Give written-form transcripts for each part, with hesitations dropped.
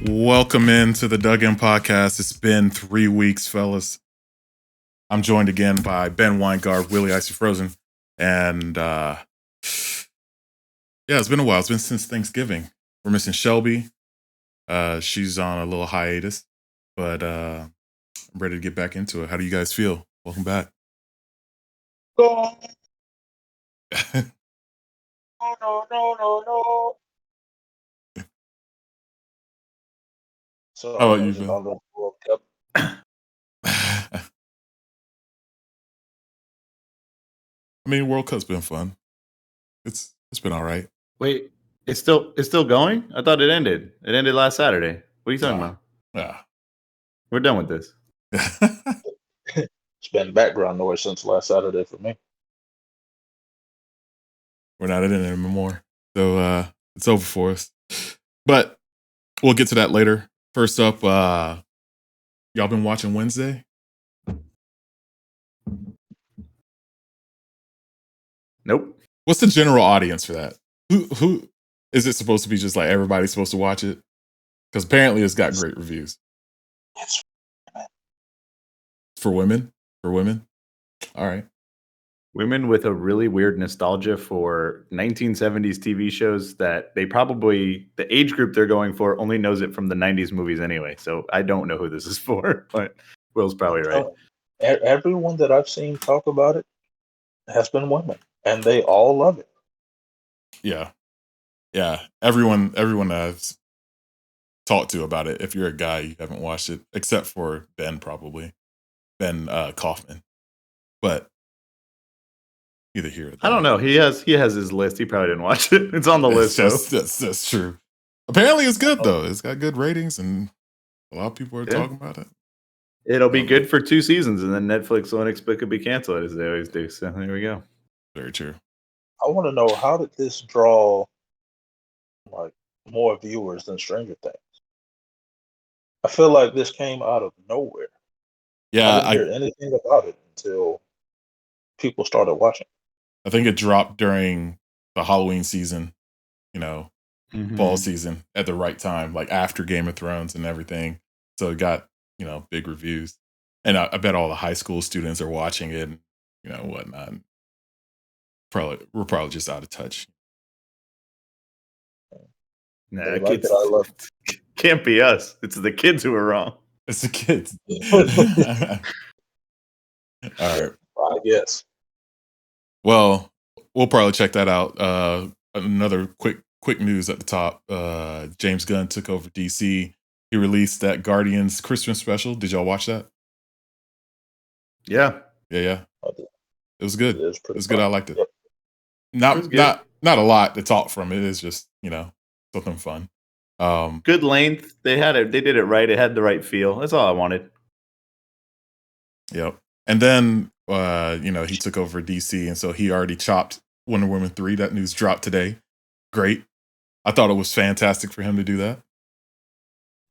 Welcome into the Dug In Podcast. It's been 3 weeks, fellas. I'm joined again by Ben Weingard, Willie Icy Frozen, and yeah, it's been a while. It's been since Thanksgiving. We're missing Shelby. She's on a little hiatus, but I'm ready to get back into it. How do you guys feel? Welcome back. No. So How about you, Ben? World Cup. I mean, World Cup's been fun. It's been all right. Wait, it's still going? I thought it ended. It ended last Saturday. What are you talking about? Yeah. We're done with this. It's been background noise since last Saturday for me. We're not in it anymore. So it's over for us. But we'll get to that later. First up, y'all been watching Wednesday? Nope. What's the general audience for that? Who is it supposed to be? Just like everybody's supposed to watch it? Because apparently it's got great reviews. It's For women? For women? All right. Women with a really weird nostalgia for 1970s TV shows that they probably, the age group they're going for only knows it from the 90s movies anyway. So I don't know who this is for, but Will's probably right. Everyone that I've seen talk about it has been women, and they all love it. Yeah. Yeah. Everyone I've talked to about it, if you're a guy, you haven't watched it, except for Ben, probably. Ben Kaufman. But either here or there. I don't know. He has his list. He probably didn't watch it. It's on the list. That's true. Apparently it's good though. It's got good ratings and a lot of people are talking about it. It'll be good for 2 seasons and then Netflix will inexplicably cancel it as they always do. So there we go. Very true. I want to know, how did this draw like more viewers than Stranger Things? I feel like this came out of nowhere. Yeah, I didn't hear anything about it until people started watching. I think it dropped during the Halloween season, fall season at the right time, like after Game of Thrones and everything. So it got, big reviews. And I bet all the high school students are watching it and, whatnot. We're probably just out of touch. Nah, can't be us. It's the kids who are wrong. It's the kids. All right. I guess. Well, we'll probably check that out. Another quick news at the top. James Gunn took over DC. He released that Guardians Christmas special. Did y'all watch that? Yeah. Yeah. It was good. It was good. I liked it. Yep. Not a lot to talk from. It is just, something fun. Good length. They did it right. It had the right feel. That's all I wanted. Yep. And then he took over DC, and so he already chopped Wonder Woman 3. That news dropped today. Great. I thought it was fantastic for him to do that.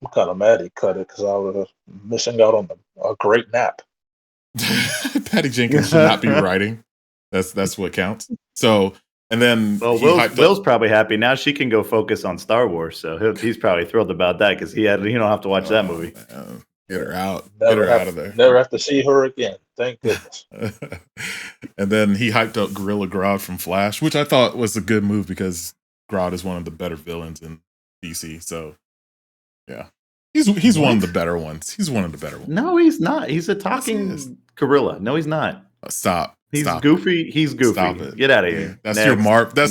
I'm kind of mad he cut it because I was missing out on a great nap. Patty Jenkins should not be writing. That's what counts. So, and then Will's probably happy now. She can go focus on Star Wars, so he's probably thrilled about that because he don't have to watch that movie. Get her out. Never Get her out of there. Never have to see her again. Thank goodness. And then he hyped up Gorilla Grodd from Flash, which I thought was a good move because Grodd is one of the better villains in DC. So, yeah. He's one of the better ones. He's one of the better ones. No, he's not. He's a talking gorilla. No, he's not. Stop. He's goofy. He's goofy. Stop it. Get out of here. That's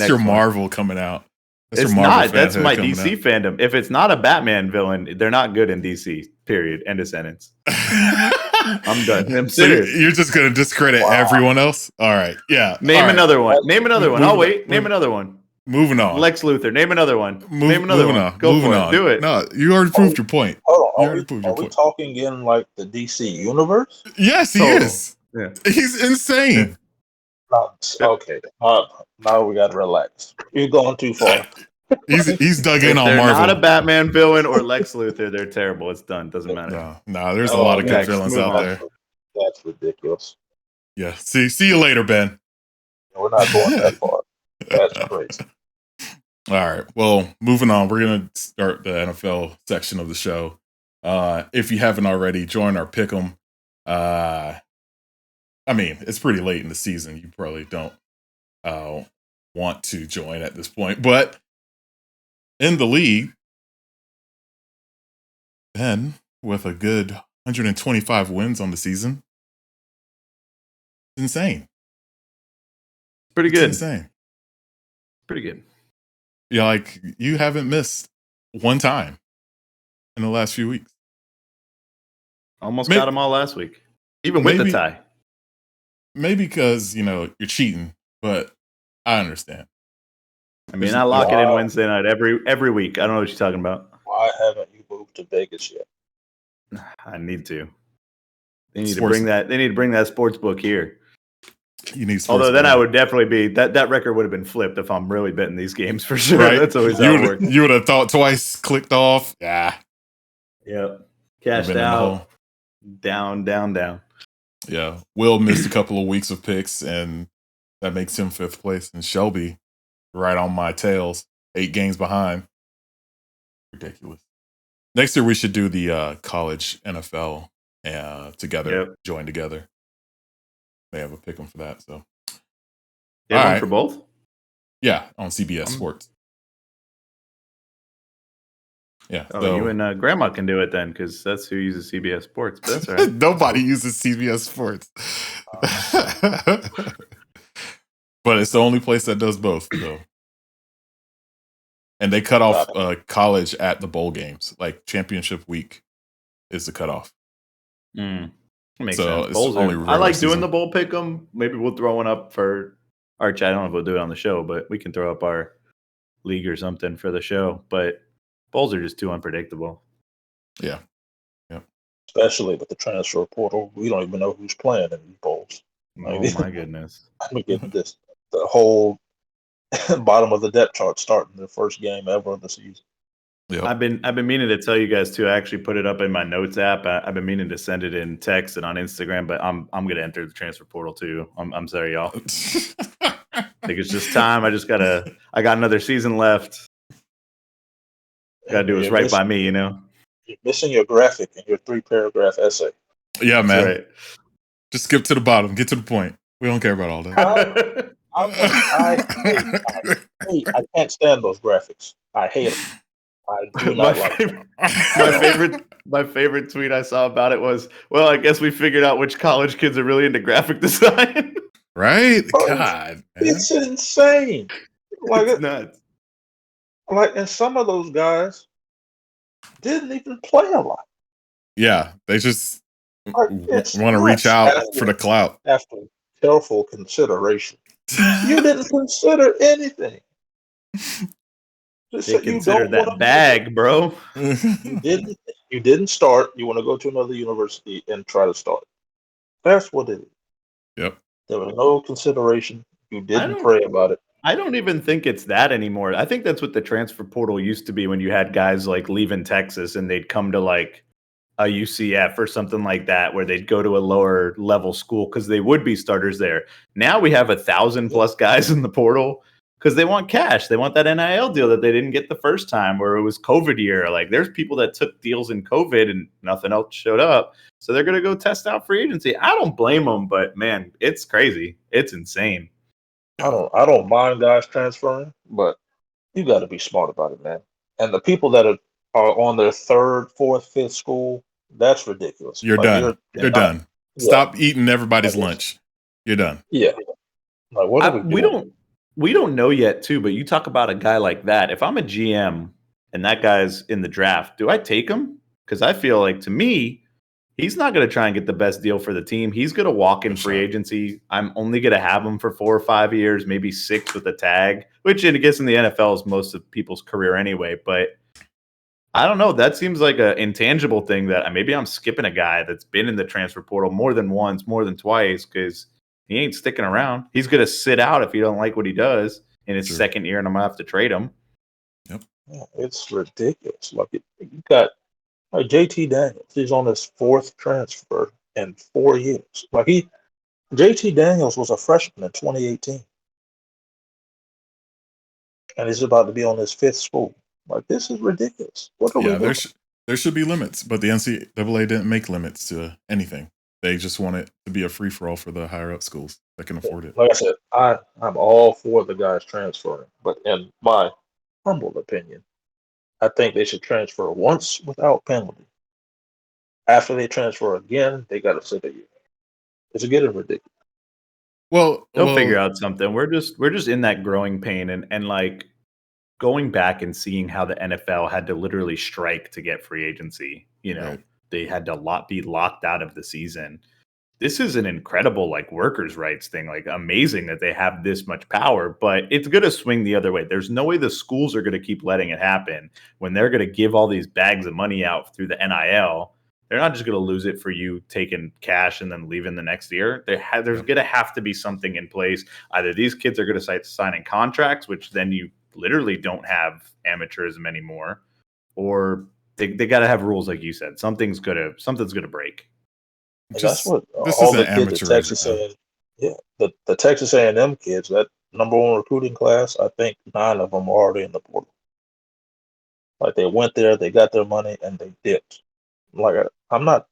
your Marvel coming out. It's not. That's my DC fandom. If it's not a Batman villain, they're not good in DC. Period. End of sentence. I'm done. I'm serious. So you're just gonna discredit everyone else? All right. Yeah. Name another one. Name another one. I'll wait. Name another one. Moving on. Lex Luthor. Name another one. Name another one. Go for it. Do it. No, you already proved your point. Hold on. Are we talking in like the DC universe? Yes, he is. Yeah. He's insane. Okay. Now we got to relax. You're going too far. He's dug in on Marvel. Marvel. Not a Batman villain or Lex Luthor. They're terrible. It's done. Doesn't matter. No. There's a lot of good villains out there. That's ridiculous. Yeah. See you later, Ben. We're not going that far. That's crazy. All right. Well, moving on. We're gonna start the NFL section of the show. If you haven't already, join our pick'em. I mean, it's pretty late in the season. You probably don't want to join at this point, but in the league, Ben, with a good 125 wins on the season, it's insane. Pretty good. It's insane. Pretty good. Yeah, like you haven't missed one time in the last few weeks. Almost got them all last week, even with the tie. Maybe because you're cheating, but I understand. I mean, I lock it in Wednesday night every week. I don't know what you're talking about. Why haven't you moved to Vegas yet? I need to. They need to bring that. They need to bring that sports book here. You need. Although then I would definitely be that record would have been flipped if I'm really betting these games for sure. Right? That's always how it works. You would have thought twice, clicked off. Yeah. Yep. Cashed out. Down. Yeah. Will missed a couple of weeks of picks, and that makes him 5th place. And Shelby, right on my tails, 8 games behind. Ridiculous. Next year we should do the college NFL together. Yep. Join together. They have a pick 'em for that. So, you have one for both? Yeah, on CBS Sports. Yeah. Oh, you and Grandma can do it then, because that's who uses CBS Sports. But that's all right. Nobody uses CBS Sports. But it's the only place that does both, though. And they cut off college at the bowl games. Like championship week is the cutoff. Makes sense. Bowls I like doing the bowl pick 'em. Maybe we'll throw one up for our chat. I don't know if we'll do it on the show, but we can throw up our league or something for the show. But bowls are just too unpredictable. Yeah. Especially with the transfer portal. We don't even know who's playing in these bowls. Oh my goodness. I'm getting the whole bottom of the depth chart starting the first game ever of the season. Yep. I've been meaning to tell you guys too. I actually put it up in my notes app. I've been meaning to send it in text and on Instagram, but I'm gonna enter the transfer portal too. I'm sorry, y'all. I think it's just time. I got another season left. Gotta do what's right by me, You're missing your graphic in your 3-paragraph essay. Yeah, man. Right. Just skip to the bottom. Get to the point. We don't care about all that. I can't stand those graphics. I hate them. I do not like them. My favorite tweet I saw about it was, well, I guess we figured out which college kids are really into graphic design. Right? God. It's insane. Like it's nuts. Like, and some of those guys didn't even play a lot. Yeah, they just want to reach out for the clout. After careful consideration, you didn't consider anything. They considered that bag, bro. You didn't start. You want to go to another university and try to start. That's what it is. Yep. There was no consideration. You didn't pray about it. I don't even think it's that anymore. I think that's what the transfer portal used to be when you had guys like leaving Texas and they'd come to like a UCF or something like that, where they'd go to a lower level school because they would be starters there. Now we have 1,000+ guys in the portal because they want cash. They want that NIL deal that they didn't get the first time, where it was COVID year. Like there's people that took deals in COVID and nothing else showed up. So they're going to go test out free agency. I don't blame them, but man, it's crazy. It's insane. I don't mind guys transferring, but you got to be smart about it, man. And the people that are on their 3rd, 4th, 5th school, that's ridiculous. You're done. You're done. Yeah. Stop eating everybody's lunch. You're done. Yeah. Like, what are we don't know yet, too, but you talk about a guy like that. If I'm a GM and that guy's in the draft, do I take him? Because I feel like, to me, he's not going to try and get the best deal for the team. He's going to walk in free agency. I'm only going to have him for 4 or 5 years, maybe 6 with a tag, which I guess in the NFL is most of people's career anyway. But I don't know. That seems like an intangible thing that maybe I'm skipping a guy that's been in the transfer portal more than once, more than twice, because he ain't sticking around. He's going to sit out if you don't like what he does in his second year, and I'm going to have to trade him. Yep. Yeah, it's ridiculous. Like you got JT Daniels. He's on his 4th transfer in 4 years. Like JT Daniels was a freshman in 2018. and he's about to be on his 5th school. Like, this is ridiculous. What are we Yeah, doing? there should be limits, but the NCAA didn't make limits to anything. They just want it to be a free for all for the higher up schools that can afford it. Like I said, I'm all for the guys transferring, but in my humble opinion, I think they should transfer once without penalty. After they transfer again, they got to sit a year. It's getting ridiculous. They'll figure out something. We're just in that growing pain and like going back and seeing how the NFL had to literally strike to get free agency. You know, Right. they had to be locked out of the season. This is an incredible like workers' rights thing. Like amazing that they have this much power, but it's going to swing the other way. There's no way the schools are going to keep letting it happen when they're going to give all these bags of money out through the NIL. They're not just going to lose it for you taking cash and then leaving the next year. There's going to have to be something in place. Either these kids are going to start signing contracts, which then you literally don't have amateurism anymore, or they got to have rules like you said. Something's gonna break. And that's what this all isn't the kids at Texas amateurism, A&M, yeah, the Texas A&M kids, that #1 recruiting class, I think 9 of them are already in the portal. Like they went there, they got their money, and they dipped. Like I'm not.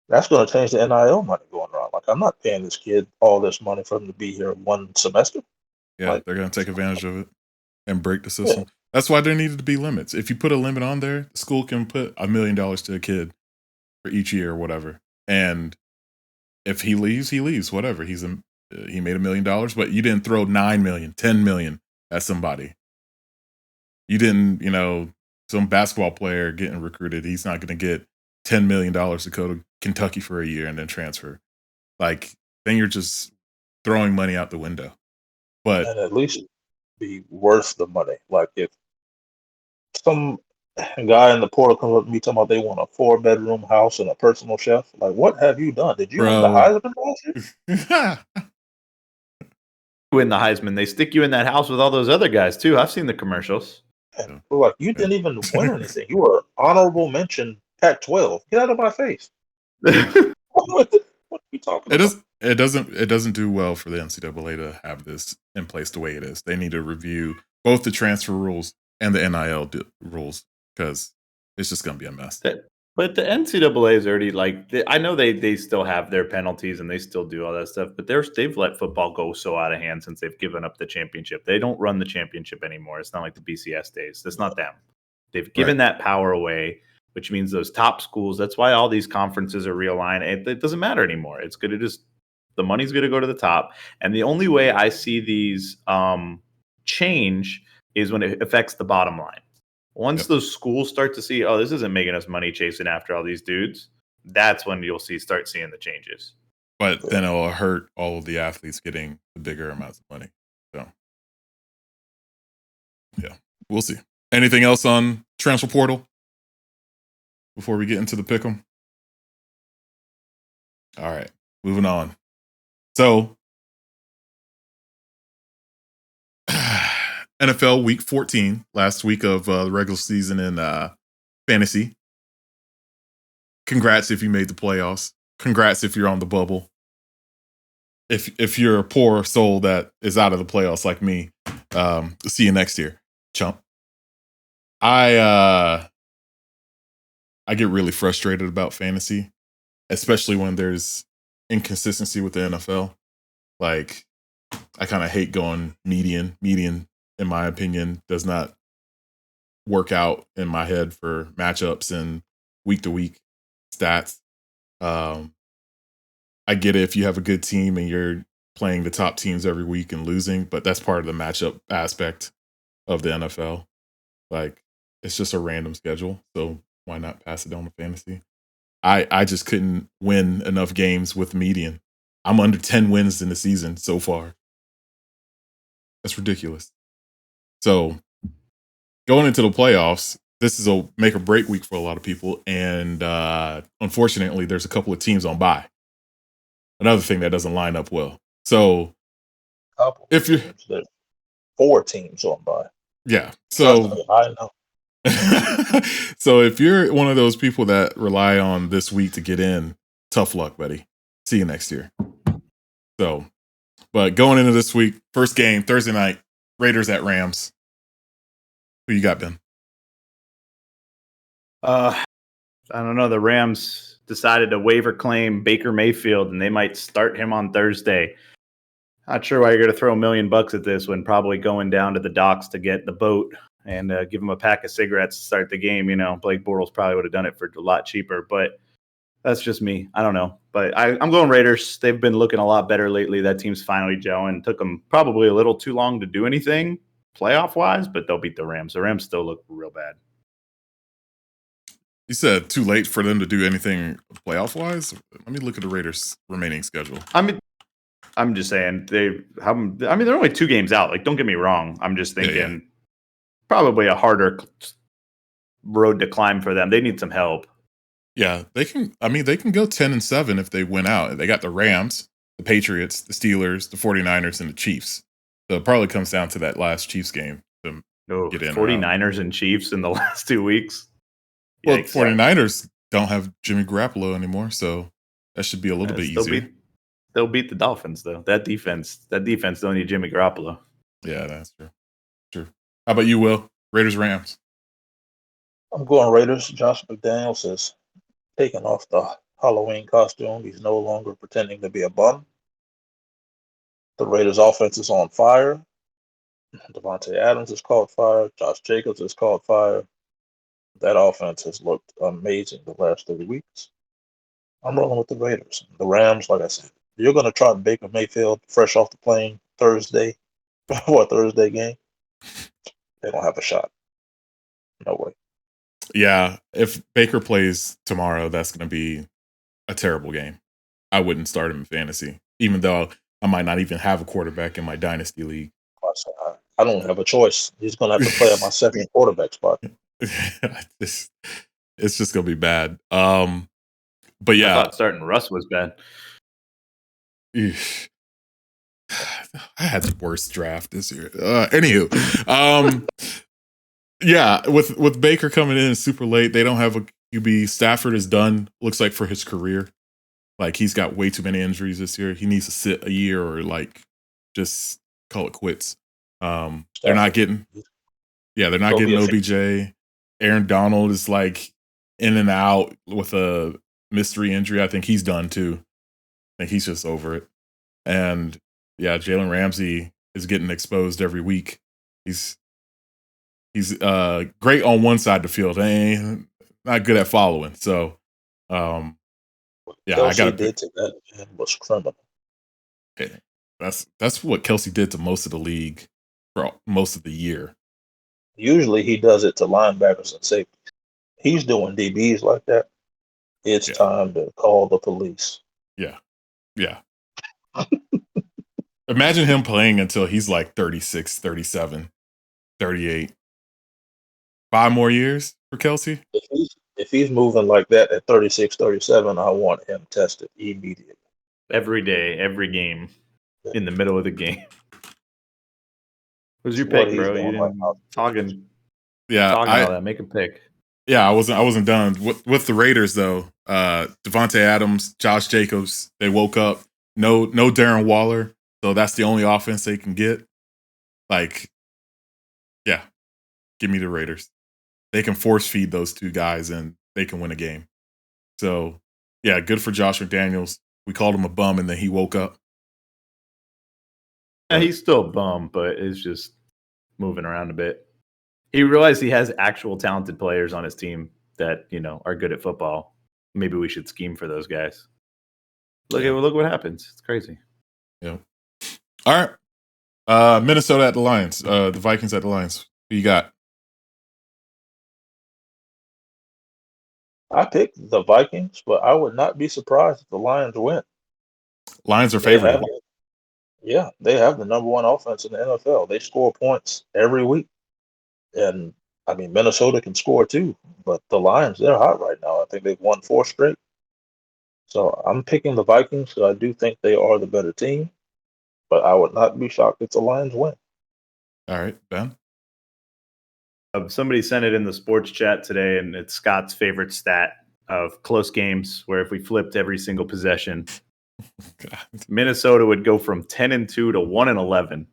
That's going to change the NIL money going around. Like I'm not paying this kid all this money for him to be here one semester. Yeah, Like, they're going to take advantage of it and break the system. Yeah. That's why there needed to be limits. If you put a limit on there, the school can put $1 million to a kid for each year or whatever. And if he leaves, he leaves. Whatever. He made $1 million, but you didn't throw 9 million, 10 million at somebody. You didn't, some basketball player getting recruited. He's not going to get $10 million to go to Kentucky for a year and then transfer. Like then you're just throwing money out the window. But and at least be worth the money. Like if some guy in the portal comes up to me talking about they want a 4-bedroom house and a personal chef, like what have you done? Did you win the Heisman last year? Win the Heisman, they stick you in that house with all those other guys too. I've seen the commercials. And like you didn't even win anything. You were honorable mention Pac-12. Get out of my face. What are you talking about? It doesn't do well for the NCAA to have this in place the way it is. They need to review both the transfer rules and the NIL rules because it's just going to be a mess. But the NCAA is already I know they still have their penalties and they still do all that stuff, but they've let football go so out of hand since they've given up the championship. They don't run the championship anymore. It's not like the BCS days. That's not them. They've given that power away, which means those top schools. That's why all these conferences are realigned. It doesn't matter anymore. It's going to the money's going to go to the top. And the only way I see these change is when it affects the bottom line. Once those schools start to see, oh, this isn't making us money chasing after all these dudes, that's when you'll start seeing the changes. But then it'll hurt all of the athletes getting the bigger amounts of money. So, yeah, we'll see. Anything else on transfer portal before we get into the pick'em? All right, moving on. So, NFL Week 14, last week of the regular season in fantasy. Congrats if you made the playoffs. Congrats if you're on the bubble. If you're a poor soul that is out of the playoffs like me, see you next year, chump. I get really frustrated about fantasy, especially when there's inconsistency with the NFL. Like, I kind of hate going median. Median, in my opinion, does not work out in my head for matchups and week-to-week stats. I get it if you have a good team and you're playing the top teams every week and losing, but that's part of the matchup aspect of the NFL. Like, it's just a random schedule, so why not pass it on to fantasy? I just couldn't win enough games with median. I'm under 10 wins in the season so far. That's ridiculous. So going into the playoffs, this is a make or break week for a lot of people. And unfortunately, there's a couple of teams on bye. Another thing that doesn't line up well. So if you're 4 teams on bye. Yeah. So I know. So if you're one of those people that rely on this week to get in, tough luck, buddy. See you next year. So, but going into this week, first game, Thursday night, Raiders at Rams. Who you got, Ben? I don't know. The Rams decided to waiver claim Baker Mayfield, and they might start him on Thursday. Not sure why you're going to throw $1 million at this when probably going down to the docks to get the boat and give him a pack of cigarettes to start the game. You know, Blake Bortles probably would have done it for a lot cheaper, but that's just me. I don't know. But I'm going Raiders. They've been looking a lot better lately. That team's finally gelling. Took them probably a little too long to do anything playoff-wise, but they'll beat the Rams. The Rams still look real bad. You said too late for them to do anything playoff-wise? Let me look at the Raiders' remaining schedule. I mean, I'm just saying they're only 2 games out. Like, don't get me wrong. I'm just thinking probably a harder road to climb for them. They need some help. Yeah, they can. I mean, they can go 10-7 if they win out. They got the Rams, the Patriots, the Steelers, the 49ers, and the Chiefs. So it probably comes down to that last Chiefs game to get in. 49ers and Chiefs in the last 2 weeks. Well, 49ers don't have Jimmy Garoppolo anymore, so that should be a little bit easier. They'll beat the Dolphins, though. That defense don't need Jimmy Garoppolo. Yeah, that's true. True. How about you, Will? Raiders, Rams. I'm going Raiders. Josh McDaniels has taken off the Halloween costume. He's no longer pretending to be a bum. The Raiders' offense is on fire. Devontae Adams has caught fire. Josh Jacobs has caught fire. That offense has looked amazing the last 3 weeks. I'm rolling with the Raiders. The Rams, like I said, you're going to try Baker Mayfield fresh off the plane Thursday for a Thursday game. They don't have a shot. No way. Yeah, if Baker plays tomorrow, that's going to be a terrible game. I wouldn't start him in fantasy, even though I might not even have a quarterback in my dynasty league. I don't have a choice. He's going to have to play at my second quarterback spot. It's just going to be bad. But yeah, I thought starting Russ was bad. I had the worst draft this year. Anywho, yeah, with Baker coming in super late, they don't have a QB. Stafford is done, looks like, for his career. Like, he's got way too many injuries this year. He needs to sit a year or like just call it quits. They're not getting OBJ. Aaron Donald is like in and out with a mystery injury. I think he's done too. I think he's just over it. And yeah, Jalen Ramsey is getting exposed every week. He's great on one side of the field. Ain't not good at following. So yeah, Kelce I got did to that man was criminal. Okay. That's what Kelce did to most of the league for most of the year. Usually he does it to linebackers and safeties. He's doing DBs like that. It's time to call the police. Yeah. Yeah. Imagine him playing until he's like 36, 37, 38. 5 more years for Kelce? If he's moving like that at 36, 37, I want him tested immediately. Every day, every game, in the middle of the game. Who's your pick, bro? You didn't talking. Yeah, all that. Make a pick. Yeah, I wasn't done with the Raiders though. Devontae Adams, Josh Jacobs, they woke up. No Darren Waller, so that's the only offense they can get. Like, yeah, give me the Raiders. They can force feed those 2 guys and they can win a game. So yeah, good for Josh McDaniels. We called him a bum and then he woke up. Yeah, he's still a bum, but it's just moving around a bit. He realized he has actual talented players on his team that, are good at football. Maybe we should scheme for those guys. Look what happens. It's crazy. Yeah. All right. Minnesota at the Lions. The Vikings at the Lions. Who you got? I picked the Vikings, but I would not be surprised if the Lions win. Lions are favored. They have the number 1 offense in the NFL. They score points every week. And, I mean, Minnesota can score too. But the Lions, they're hot right now. I think they've won 4 straight. So I'm picking the Vikings because I do think they are the better team. But I would not be shocked if the Lions win. All right, Ben? Somebody sent it in the sports chat today, and it's Scott's favorite stat of close games, where if we flipped every single possession, Minnesota would go from 10-2 to 1-11.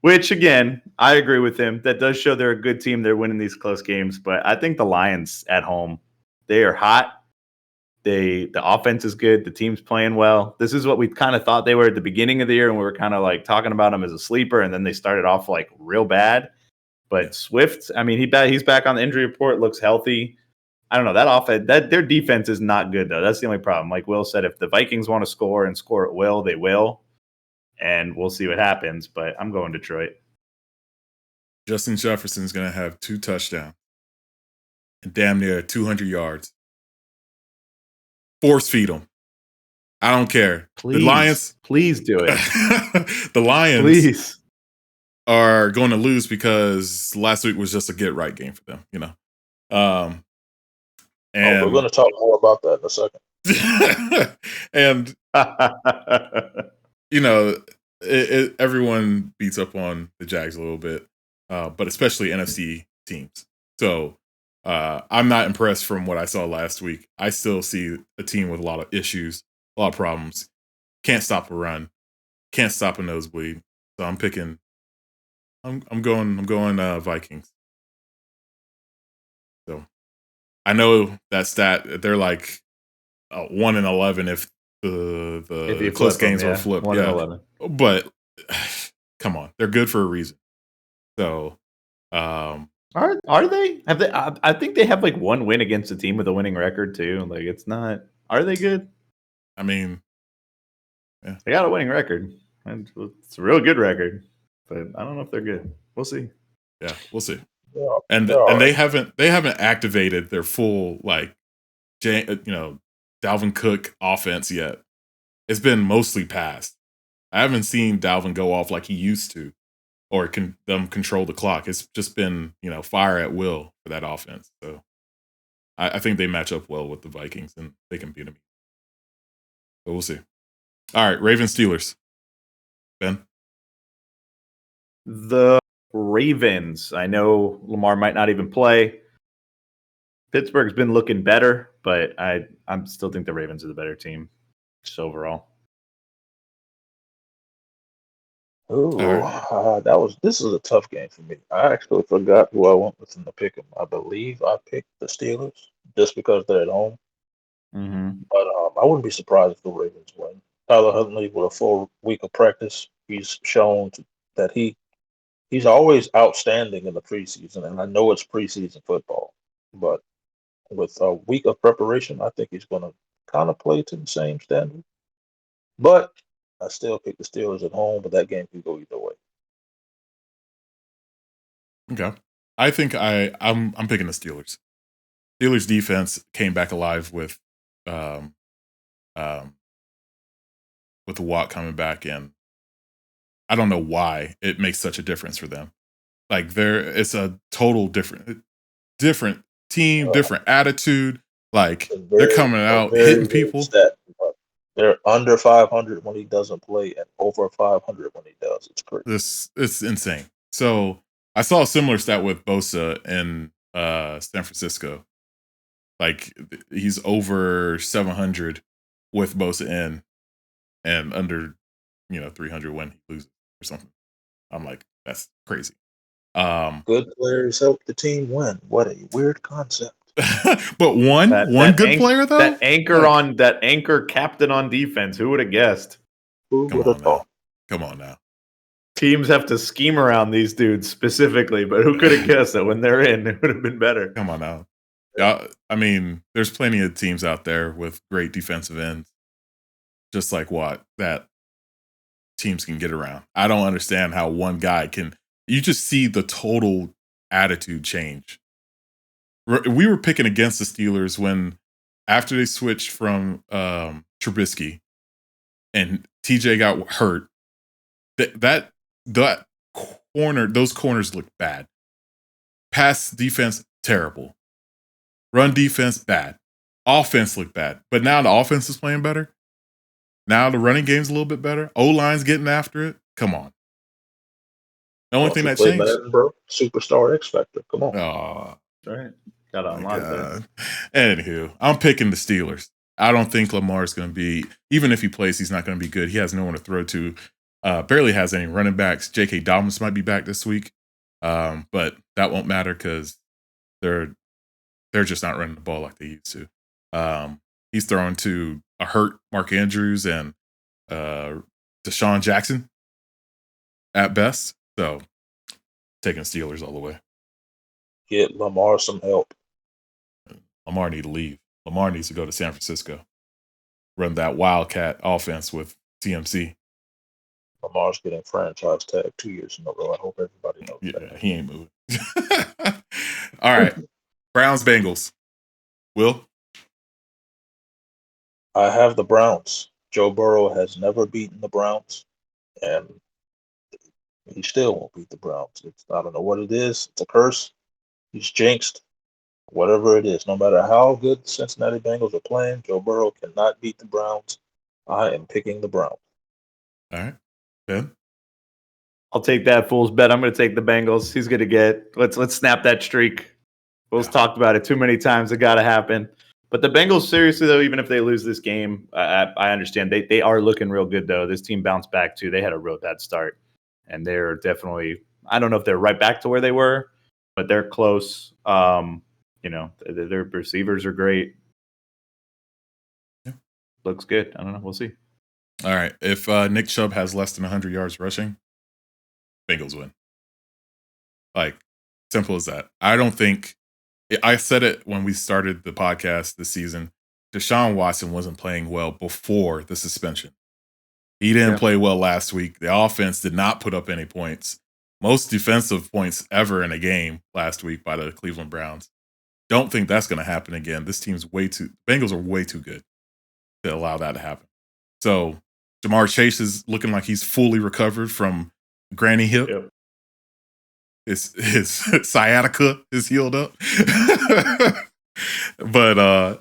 Which, again, I agree with him. That does show they're a good team. They're winning these close games. But I think the Lions at home, they are hot. The offense is good. The team's playing well. This is what we kind of thought they were at the beginning of the year, and we were kind of like talking about them as a sleeper, and then they started off like real bad. But Swift, I mean, he's back on the injury report, looks healthy. I don't know, that offense, their defense is not good though. That's the only problem. Like Will said, if the Vikings want to score and score at will, they will, and we'll see what happens. But I'm going Detroit. Justin Jefferson's going to have 2 touchdowns and damn near 200 yards. Force feed them. I don't care. Please, the Lions, please do it. The Lions, please, are going to lose because last week was just a get right game for them. You know, and we're going to talk more about that in a second. And you know, everyone beats up on the Jags a little bit, but especially NFC teams. So. I'm not impressed from what I saw last week. I still see a team with a lot of issues, a lot of problems. Can't stop a run, can't stop a nosebleed. So I'm picking. I'm going Vikings. So I know that stat. They're like 1-11 if the close games were flipped. 1-11. But come on, they're good for a reason. So. Are they? Have they? I think they have like 1 win against a team with a winning record too. Like it's not. Are they good? I mean, yeah. They got a winning record. It's a real good record, but I don't know if they're good. We'll see. Yeah, we'll see. Yeah, and they haven't activated their full Dalvin Cook offense yet. It's been mostly passed. I haven't seen Dalvin go off like he used to. Or can them control the clock? It's just been, fire at will for that offense. So I think they match up well with the Vikings and they can beat them. But we'll see. All right, Ravens Steelers. Ben? The Ravens. I know Lamar might not even play. Pittsburgh's been looking better, but I still think the Ravens are the better team just overall. This is a tough game for me. I actually forgot who I went with in the pick 'em. I believe I picked the Steelers just because they're at home. Mm-hmm. But I wouldn't be surprised if the Ravens win. Tyler Huntley, with a full week of practice, he's shown that he's always outstanding in the preseason. And I know it's preseason football, but with a week of preparation, I think he's going to kind of play to the same standard. But I still pick the Steelers at home, but that game could go either way. Okay. I think I'm picking the Steelers. Steelers defense came back alive with the Watt coming back in. I don't know why it makes such a difference for them. Like it's a total different team, different attitude. Like they're coming out hitting people. They're under 500 when he doesn't play and over 500 when he does. It's crazy. It's insane. So I saw a similar stat with Bosa in San Francisco. Like he's over 700 with Bosa in and under 300 when he loses or something. I'm like, that's crazy. Good players help the team win. What a weird concept. But one good player though. That anchor captain on defense. Who would have guessed? Who would have thought? Come on now. Teams have to scheme around these dudes specifically, but who could have guessed that when they're in, it would have been better. Come on now. Yeah, I mean, there's plenty of teams out there with great defensive ends, just like Watt, that teams can get around. I don't understand how one guy can. You just see the total attitude change. We were picking against the Steelers when after they switched from Trubisky and TJ got hurt. That corner, those corners look bad. Pass defense terrible. Run defense bad. Offense looked bad. But now the offense is playing better. Now the running game's a little bit better. O-line's getting after it. Come on. The only thing that changed, Madden, bro. Superstar X Factor. Come on. Oh, right. Got to unlock that. Anywho, I'm picking the Steelers. I don't think Lamar's going to be, even if he plays, he's not going to be good. He has no one to throw to. Barely has any running backs. J.K. Dobbins might be back this week, but that won't matter because they're just not running the ball like they used to. He's throwing to a hurt Mark Andrews and Deshaun Jackson at best. So taking Steelers all the way. Get Lamar some help. Lamar need to leave. Lamar needs to go to San Francisco. Run that Wildcat offense with TMC. Lamar's getting franchise tag 2 years in a row. I hope everybody knows that. He ain't moving. All right. Browns, Bengals. Will? I have the Browns. Joe Burrow has never beaten the Browns, and he still won't beat the Browns. I don't know what it is. It's a curse. He's jinxed. Whatever it is, no matter how good the Cincinnati Bengals are playing, Joe Burrow cannot beat the Browns. I am picking the Browns. All right. Ben? I'll take that fool's bet. I'm going to take the Bengals. He's going to get. Let's snap that streak. Will's talked about it too many times. It got to happen. But the Bengals, seriously though, even if they lose this game, I understand they are looking real good though. This team bounced back too. They had a real bad start, and they're definitely. I don't know if they're right back to where they were, but they're close. Their receivers are great. Yeah. Looks good. I don't know. We'll see. All right. If Nick Chubb has less than 100 yards rushing, Bengals win. Like, simple as that. I don't think I said it when we started the podcast this season. Deshaun Watson wasn't playing well before the suspension. He didn't play well last week. The offense did not put up any points. Most defensive points ever in a game last week by the Cleveland Browns. Don't think that's going to happen again. This team's Bengals are way too good to allow that to happen. So Jamar Chase is looking like he's fully recovered from granny hip. Yep. His sciatica is healed up. But I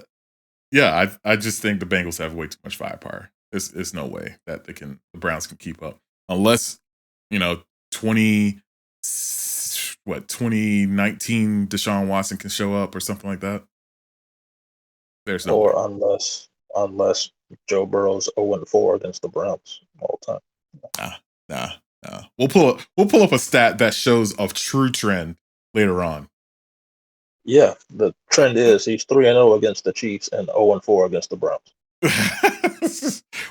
just think the Bengals have way too much firepower. There's no way that the Browns can keep up. Unless, 2019 Deshaun Watson can show up or something like that. There's no Or way. unless Joe Burrow's 0-4 against the Browns all the time. Nah. We'll pull up a stat that shows a true trend later on. Yeah, the trend is he's 3-0 against the Chiefs and 0-4 against the Browns.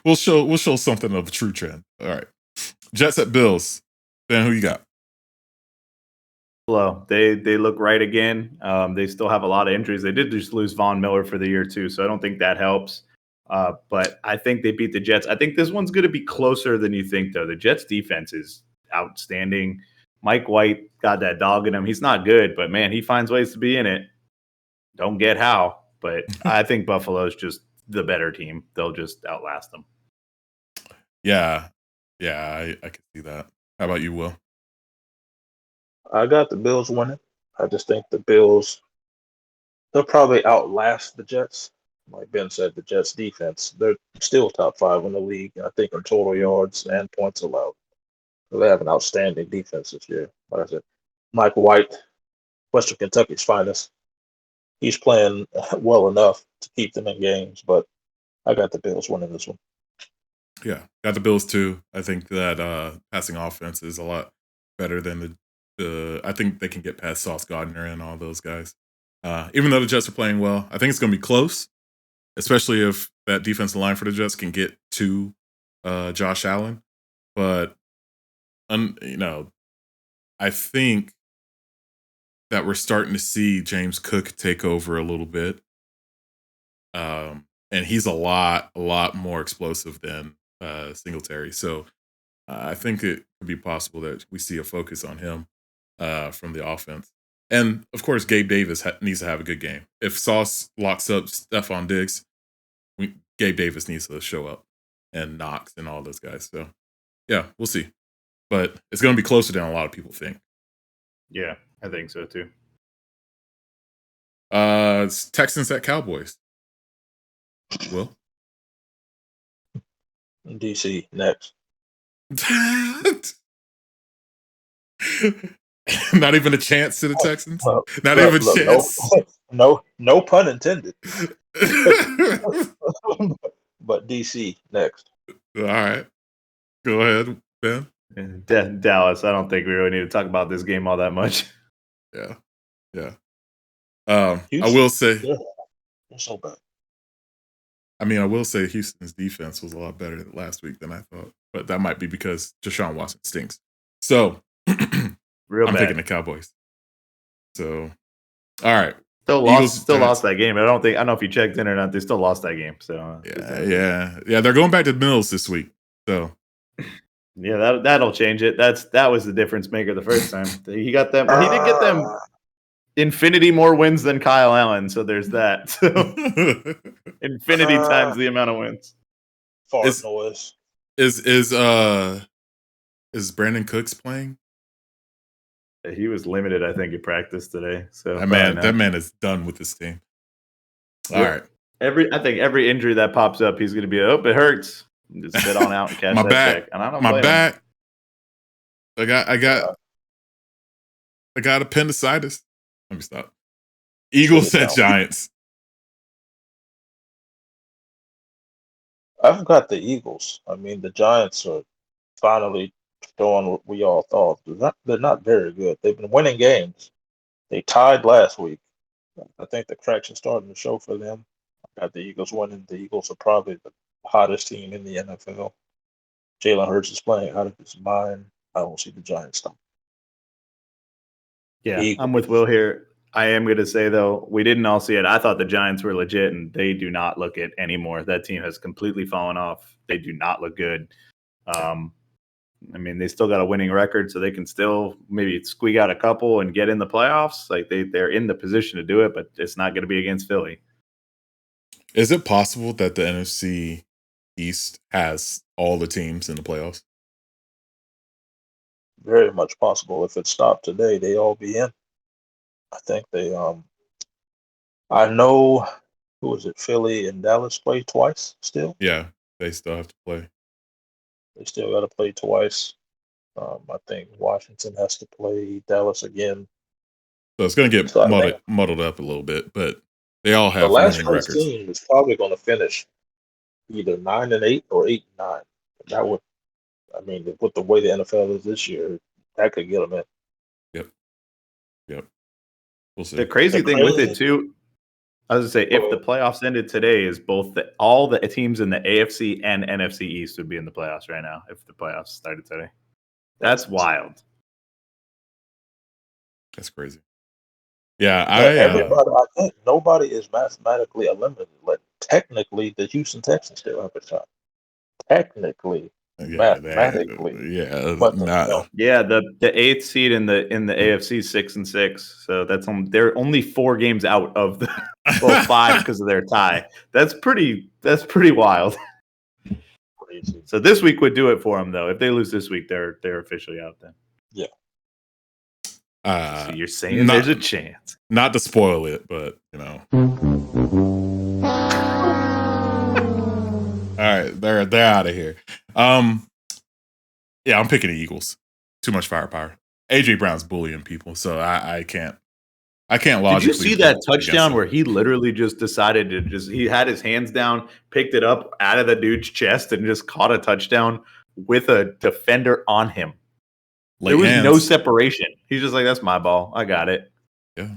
We'll show something of a true trend. All right. Jets at Bills. Ben, who you got? Hello. They look right again. They still have a lot of injuries. They did just lose Von Miller for the year too, so I don't think that helps. But I think they beat the Jets. I think this one's going to be closer than you think, though. The Jets' defense is outstanding. Mike White got that dog in him. He's not good, but man, he finds ways to be in it. Don't get how, but I think Buffalo's just the better team. They'll just outlast them. Yeah, I can see that. How about you, Will? I got the Bills winning. I just think the Bills, they'll probably outlast the Jets. Like Ben said, the Jets defense, they're still top 5 in the league, I think, in total yards and points allowed. So they have an outstanding defense this year. Like I said, Mike White, Western Kentucky's finest. He's playing well enough to keep them in games, but I got the Bills winning this one. Yeah, got the Bills too. I think that passing offense is a lot better than the I think they can get past Sauce Gardner and all those guys. Even though the Jets are playing well, I think it's going to be close, especially if that defensive line for the Jets can get to Josh Allen. But, I think that we're starting to see James Cook take over a little bit. And he's a lot more explosive than Singletary. So I think it could be possible that we see a focus on him from the offense. And, of course, Gabe Davis needs to have a good game. If Sauce locks up Stephon Diggs, Gabe Davis needs to show up, and Knox and all those guys. So, yeah, we'll see. But it's going to be closer than a lot of people think. Yeah, I think so, too. It's Texans at Cowboys. Will? DC next. Not even a chance to the Texans? Not even a chance? No pun intended. But DC next. All right. Go ahead. Ben? Dallas. I don't think we really need to talk about this game all that much. Yeah. I Houston, will say, they're so bad. I mean, I will say Houston's defense was a lot better last week than I thought, but that might be because Deshaun Watson stinks. So Real I'm bad. picking the Cowboys. So, all right. Still Eagles, lost that game. I don't know if you checked in or not. They still lost that game. So yeah. They're going back to Mills this week. So yeah, that'll change it. That was the difference maker the first time. He got them. He did get them infinity more wins than Kyle Allen. So there's that. So infinity times the amount of wins. Fart noise. Is Brandon Cooks playing? He was limited, I think, in practice today. So that man is done with this team. All right. I think every injury that pops up, he's going to be, it hurts. Just sit on out and catch my that back. check. And I don't my blame back. Him. I got appendicitis. Let me stop. Eagles at Giants. I've got the Eagles. I mean, the Giants are finally showing what we all thought. They're not very good. They've been winning games. They tied last week. I think the cracks are starting to show for them. I got the Eagles winning. The Eagles are probably the hottest team in the NFL. Jalen Hurts is playing out of his mind. I don't see the Giants stop. Yeah, I'm with Will here. I am going to say, though, we didn't all see it. I thought the Giants were legit, and they do not look it anymore. That team has completely fallen off. They do not look good. I mean, they still got a winning record, so they can still maybe squeak out a couple and get in the playoffs. Like they're in the position to do it, but it's not going to be against Philly. Is it possible that the NFC East has all the teams in the playoffs? Very much possible. If it stopped today, they all be in. I think they I know, who was it? Philly and Dallas play twice still. Yeah, they still have to play. They still got to play twice. I think Washington has to play Dallas again. So it's going to get muddled up a little bit, but they all have the last winning place records. team is probably going to finish either 9-8 or 8-9. That would, I mean, with the way the NFL is this year, that could get them in. Yep. We'll see. The crazy thing with it too, I was going to say, if the playoffs ended today, is all the teams in the AFC and NFC East would be in the playoffs right now if the playoffs started today. That's wild. That's crazy. Yeah, I think nobody is mathematically eliminated. Like technically, the Houston Texans still have a shot. Technically, mathematically, the 8th seed in the AFC 6-6. So they're only 4 games out of the 5 because of their tie. That's pretty wild. Crazy. So this week would do it for them, though. If they lose this week, they're officially out then. Yeah. So you're saying there's a chance. Not to spoil it, but all right, they're out of here. Yeah, I'm picking the Eagles. Too much firepower. AJ Brown's bullying people, so I can't logically. Did you see that touchdown where he literally just decided to he had his hands down, picked it up out of the dude's chest, and just caught a touchdown with a defender on him? There was no separation. He's just like, that's my ball. I got it. Yeah.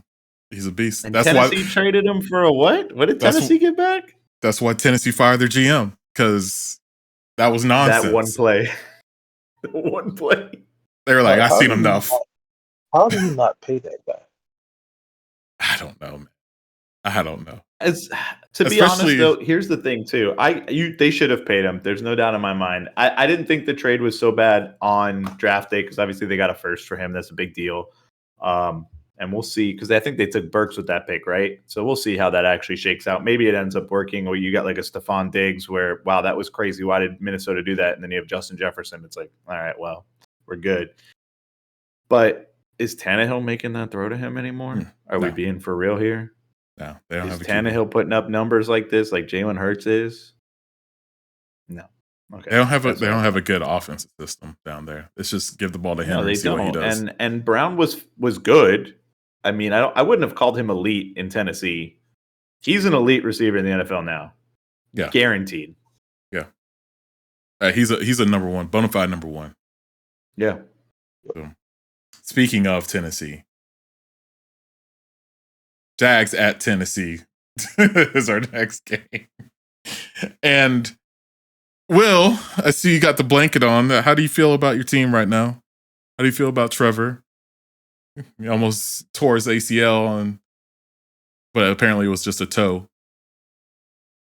He's a beast. And Tennessee traded him for a what? What did Tennessee get back? That's why Tennessee fired their GM, because that was nonsense. That one play. One play. They were like, I've seen enough. How do you not pay that guy? I don't know, man. I don't know. To be honest, though, here's the thing too. They should have paid him. There's no doubt in my mind. I didn't think the trade was so bad on draft day because obviously they got a first for him. That's a big deal. And we'll see, because I think they took Burks with that pick, right? So we'll see how that actually shakes out. Maybe it ends up working, or you got like a Stephon Diggs where, wow, that was crazy. Why did Minnesota do that? And then you have Justin Jefferson. It's like, all right, well, we're good. But is Tannehill making that throw to him anymore? Are we being for real here? No, they don't have Tannehill putting up numbers like this, like Jalen Hurts is? No. Okay. They don't have a good offensive system down there. It's just give the ball to him and see what he does. And Brown was good. I mean, I wouldn't have called him elite in Tennessee. He's an elite receiver in the NFL now. Yeah. Guaranteed. Yeah. He's a number one, bona fide number one. Yeah. So, speaking of Tennessee, Jags at Tennessee is our next game. And Will, I see you got the blanket on. How do you feel about your team right now? How do you feel about Trevor? He almost tore his ACL, but apparently it was just a toe.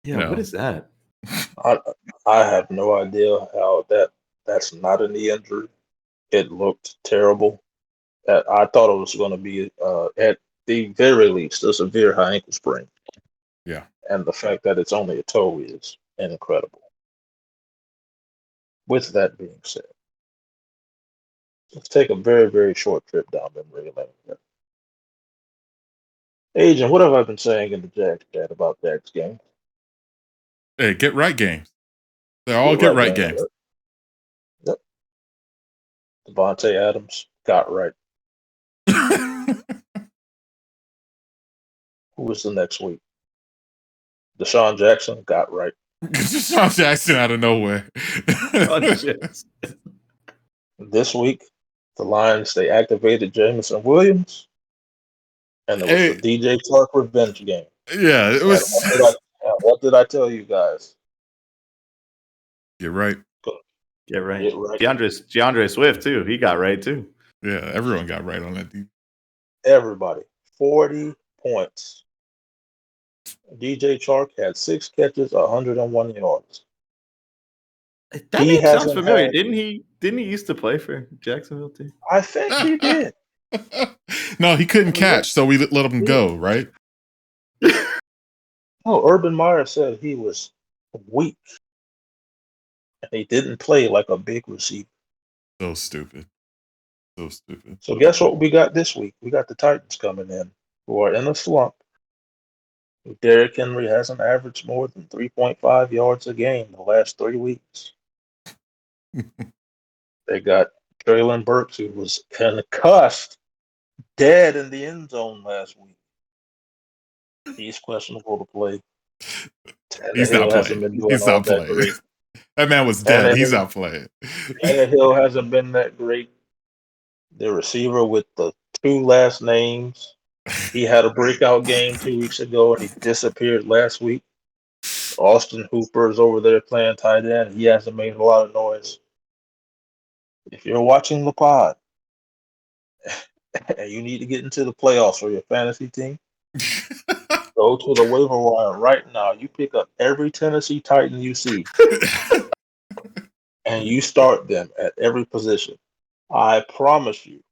Yeah, what is that? I have no idea how that's not a knee injury. It looked terrible. I thought it was going to be at the very least a severe high ankle sprain. Yeah. And the fact that it's only a toe is incredible. With that being said, let's take a very, very short trip down memory lane. Agent, what have I been saying in the Jags chat about Jags game? Hey, get right games. They're all get right games. Yep. Devontae Adams got right. Who was the next week? Deshaun Jackson got right. Deshaun Jackson out of nowhere. This week, the Lions, they activated Jameson Williams, and it was the DJ Chark revenge game. Yeah, it was. What did I tell you guys? Get right. Get right. DeAndre Swift, too. He got right, too. Yeah, everyone got right on that. Everybody. 40 points. DJ Chark had 6 catches, 101 yards. That name sounds familiar. Didn't he used to play for Jacksonville too? I think he did. No, he couldn't catch, so we let him go, right? Oh, Urban Meyer said he was weak. And he didn't play like a big receiver. So stupid. So stupid. So guess what we got this week? We got the Titans coming in, who are in a slump. Derrick Henry hasn't averaged more than 3.5 yards a game the last 3 weeks. They got Treylon Burks, who was concussed, dead in the end zone last week. He's questionable to play. He's not playing. He's not playing. That man was dead. He's not playing. Tannehill hasn't been that great. The receiver with the 2 last names, he had a breakout game 2 weeks ago, and he disappeared last week. Austin Hooper's over there playing tight end. He hasn't made a lot of noise. If you're watching the pod and you need to get into the playoffs for your fantasy team, go to the waiver wire right now. You pick up every Tennessee Titan you see, and you start them at every position. I promise you,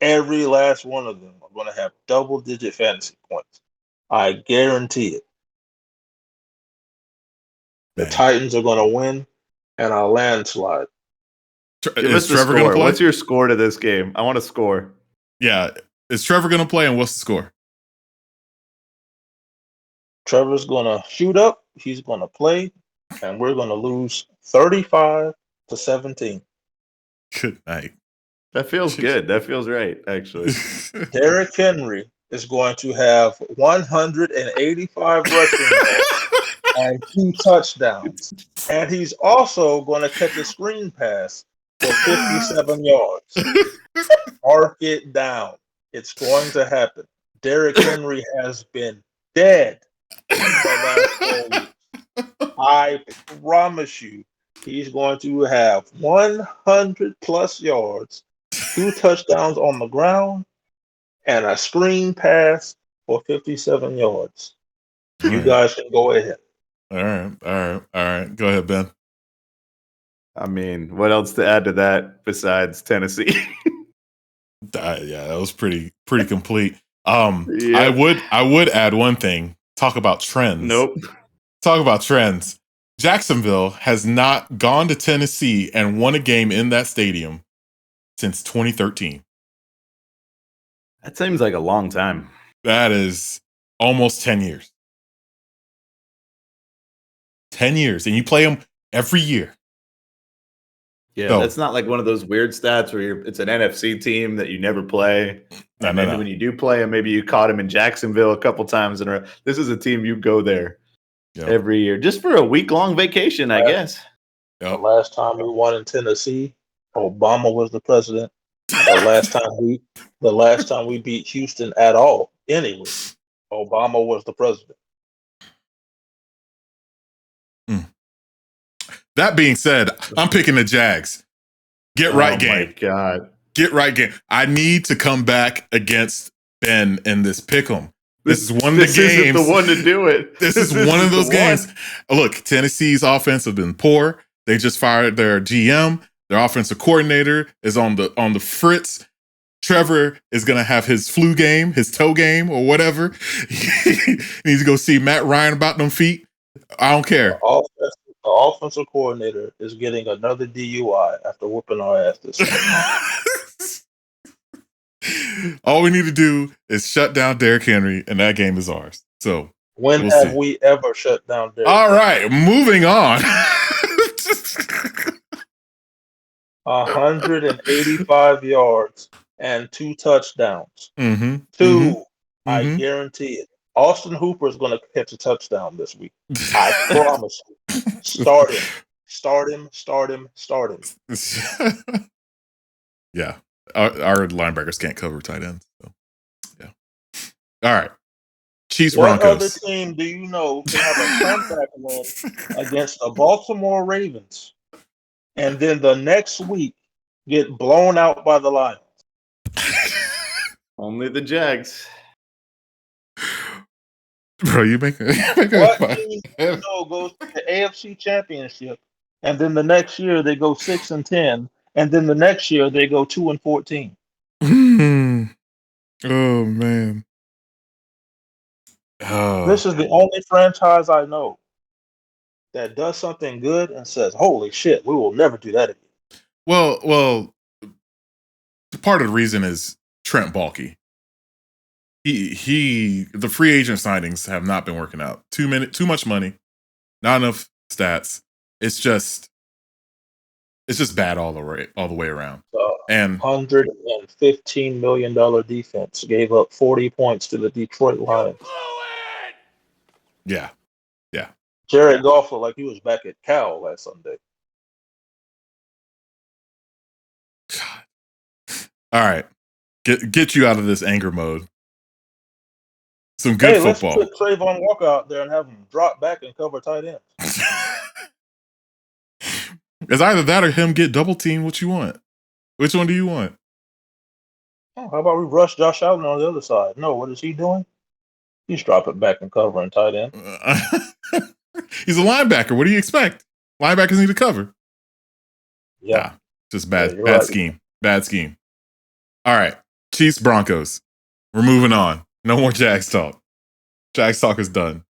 every last one of them are going to have double-digit fantasy points. I guarantee it. The Titans are going to win, and a landslide. Is Trevor going to play? What's your score to this game? I want a score. Yeah. Is Trevor going to play, and what's the score? Trevor's going to shoot up. He's going to play, and we're going to lose 35-17. Good night. That feels good. That feels right, actually. Derrick Henry is going to have 185 rushing yards and 2 touchdowns. And he's also going to catch a screen pass for 57 yards. Mark it down. It's going to happen. Derrick Henry has been dead for the last 4 weeks. I promise you, he's going to have 100 plus yards, 2 touchdowns on the ground, and a screen pass for 57 yards. You guys can go ahead. All right. Go ahead, Ben. I mean, what else to add to that besides Tennessee? Yeah, that was pretty complete. I would add one thing. Talk about trends. Nope. Talk about trends. Jacksonville has not gone to Tennessee and won a game in that stadium since 2013. That seems like a long time. That is almost 10 years. 10 years. And you play them every year. Yeah, so, that's not like one of those weird stats where it's an NFC team that you never play. And maybe when you do play them, maybe you caught them in Jacksonville a couple times in a row. This is a team you go there every year just for a week-long vacation, I guess. The Yep. last time we won in Tennessee, Obama was the president. The last time we beat Houston at all, anyway, Obama was the president. That being said, I'm picking the Jags. Get right game. Oh my God. Get right game. I need to come back against Ben in this pick'em. This is one of the games. This isn't the one to do it. This is one of those games. Look, Tennessee's offense has been poor. They just fired their GM. Their offensive coordinator is on the fritz. Trevor is going to have his flu game, his toe game, or whatever. He needs to go see Matt Ryan about them feet. I don't care. The offensive coordinator is getting another DUI after whooping our ass this week. All we need to do is shut down Derrick Henry, and that game is ours. So when have we ever shut down Derrick All right, moving on. 185 yards and 2 touchdowns. I guarantee it. Austin Hooper is going to catch a touchdown this week. I promise you. Start him. Yeah. Our linebackers can't cover tight ends. So, yeah. All right. Chiefs Broncos. What other team do you know can have a comeback win against the Baltimore Ravens and then the next week get blown out by the Lions? Only the Jags. Bro, you make what team goes to the AFC Championship, and then the next year they go 6-10, and then the next year they go 2-14. Oh man. Oh. This is the only franchise I know that does something good and says, "Holy shit, we will never do that again." Well, part of the reason is Trent Baalke. The free agent signings have not been working out. Too much money, not enough stats. It's just bad all the way around. And $115 million defense gave up 40 points to the Detroit Lions. Yeah. Jared Goff looked like he was back at Cal last Sunday. God. All right, get you out of this anger mode. Some good football. Let's put Trayvon Walker out there and have him drop back and cover tight ends. It's either that or him get double teamed. What you want? Which one do you want? Oh, how about we rush Josh Allen on the other side? No, what is he doing? He's dropping back and covering tight end. He's a linebacker. What do you expect? Linebackers need to cover. Yeah. Nah, just bad scheme. Bad scheme. All right. Chiefs Broncos. We're moving on. No more Jags talk. Jags talk is done.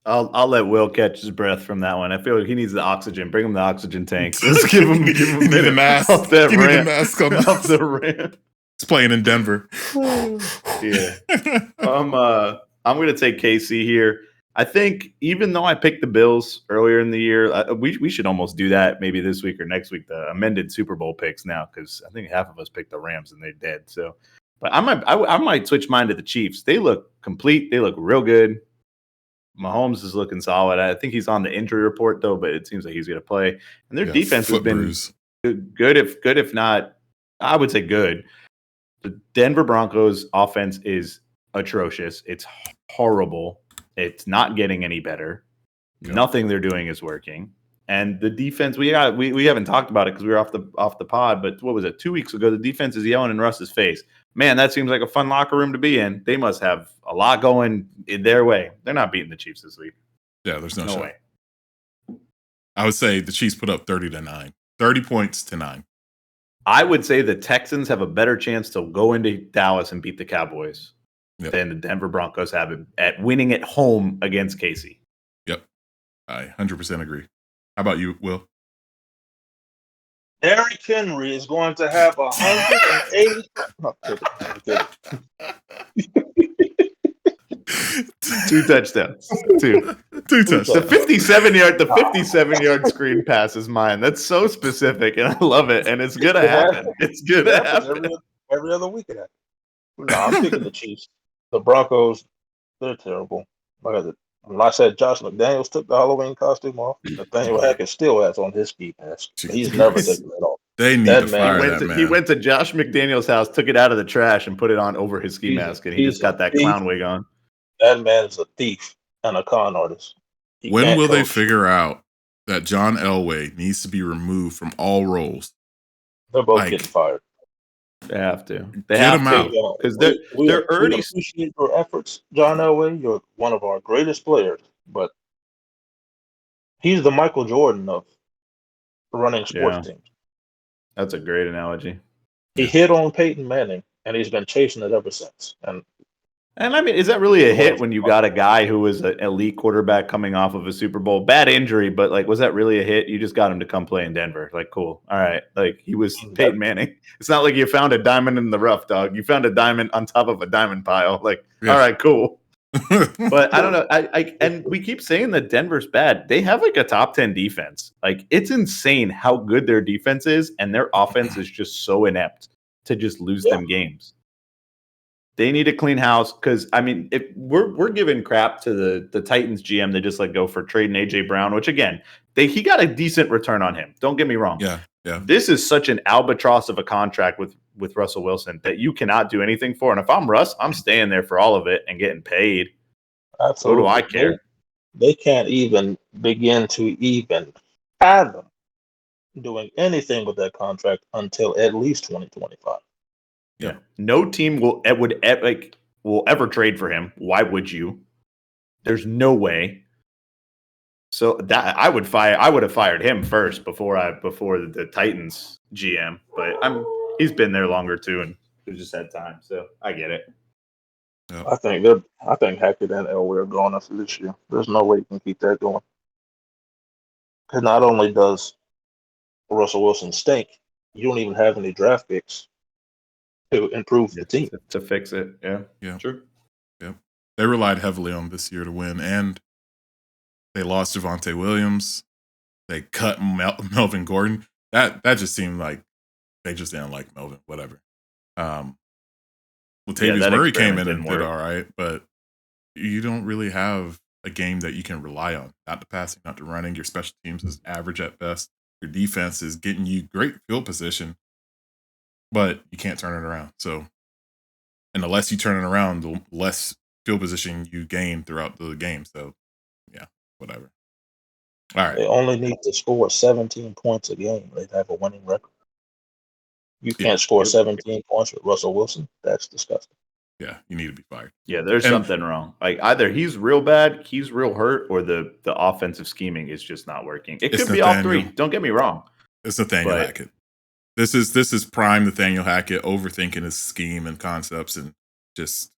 I'll let Will catch his breath from that one. I feel like he needs the oxygen. Bring him the oxygen tank. Let's give him a mask. Off that Give ramp. mask on Off the ramp. He's playing in Denver. Yeah. I'm going to take KC here. I think even though I picked the Bills earlier in the year, we should almost do that maybe this week or next week, the amended Super Bowl picks now, because I think half of us picked the Rams and they did. So, but I might switch mine to the Chiefs. They look complete. They look real good. Mahomes is looking solid. I think he's on the injury report though, but it seems like he's going to play. And their defense has been good, if not, I would say good. The Denver Broncos offense is atrocious. It's horrible. It's not getting any better. Yep. Nothing they're doing is working. And the defense, we haven't talked about it because we were off the pod, but what was it? 2 weeks ago, the defense is yelling in Russ's face. Man, that seems like a fun locker room to be in. They must have a lot going in their way. They're not beating the Chiefs this week. Yeah, there's no way. I would say the Chiefs put up 30-9. 30 points to 9. I would say the Texans have a better chance to go into Dallas and beat the Cowboys than the Denver Broncos have at winning at home against KC. Yep. I 100% agree. How about you, Will? Derrick Henry is going to have 180. Two touchdowns. Two touchdowns. The 57-yard screen pass is mine. That's so specific, and I love it. And it's gonna happen. It's gonna happen. Every other week it happens. No, I'm picking the Chiefs. The Broncos, they're terrible. When I said Josh McDaniels took the Halloween costume off, Nathaniel Hackett still has on his ski mask. He's never Jeez. taken that off. They need That to man, fire that man. He went to Josh McDaniels' house, took it out of the trash, and put it on over his ski mask, and he he's just got a that thief. clown wig on. That man is a thief and a con artist. He When can't will they coach. figure out that John Elway needs to be removed from all roles? They're both Like, getting fired. They have to. They Get have him to out. because We they're already. appreciate your efforts, John Elway. You're one of our greatest players, but he's the Michael Jordan of running sports Yeah, teams. that's a great analogy. He hit on Peyton Manning, and he's been chasing it ever since. And I mean, is that really a He's hit when you got a guy who was an elite quarterback coming off of a Super Bowl? Bad injury, but like, was that really a hit? You just got him to come play in Denver. Like, cool. All right. Like, he was Peyton Manning. It's not like you found a diamond in the rough, dog. You found a diamond on top of a diamond pile. Like, all right, cool. But I don't know. And we keep saying that Denver's bad. They have like a top 10 defense. Like, it's insane how good their defense is, and their offense is just so inept to just lose them games. They need a clean house because I mean, if we're giving crap to the Titans GM, they just let go for trading AJ Brown, which again, he got a decent return on him. Don't get me wrong. Yeah. This is such an albatross of a contract with Russell Wilson that you cannot do anything for. And if I'm Russ, I'm staying there for all of it and getting paid. Absolutely. What do I care? They can't even begin to even fathom doing anything with that contract until at least 2025. Yeah. No team will ever trade for him. Why would you? There's no way. So that I would have fired him first before the Titans GM. But he's been there longer too, and we just had time. So I get it. Yep. I think Hackett and Elway are gone after this year. There's no way you can keep that going. Because not only does Russell Wilson stink, you don't even have any draft picks to improve the team. To fix it. Yeah. Sure. Yeah. They relied heavily on this year to win, and they lost Javonte Williams. They cut Melvin Gordon. That just seemed like they just didn't like Melvin. Whatever. Latavius Murray came in and did all right, but you don't really have a game that you can rely on. Not the passing, not the running. Your special teams is average at best. Your defense is getting you great field position, but you can't turn it around. So, and the less you turn it around, the less field position you gain throughout the game. So, yeah, whatever. All right. They only need to score 17 points a game. They'd have a winning record. You can't score 17 points with Russell Wilson. That's disgusting. Yeah, you need to be fired. Yeah, there's something wrong. Like either he's real bad, he's real hurt, or the offensive scheming is just not working. It could be all three. Don't get me wrong. It's Nathaniel Hackett. This is prime Nathaniel Hackett overthinking his scheme and concepts and just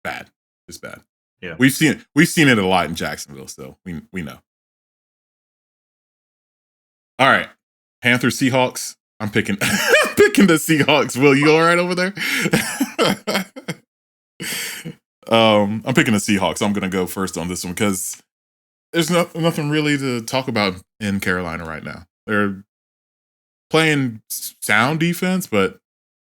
bad. Just bad. Yeah. We've seen it a lot in Jacksonville, so we know. All right. Panthers Seahawks. I'm picking the Seahawks. Will, you all right over there? I'm picking the Seahawks. I'm gonna go first on this one because there's nothing really to talk about in Carolina right now. They're playing sound defense, but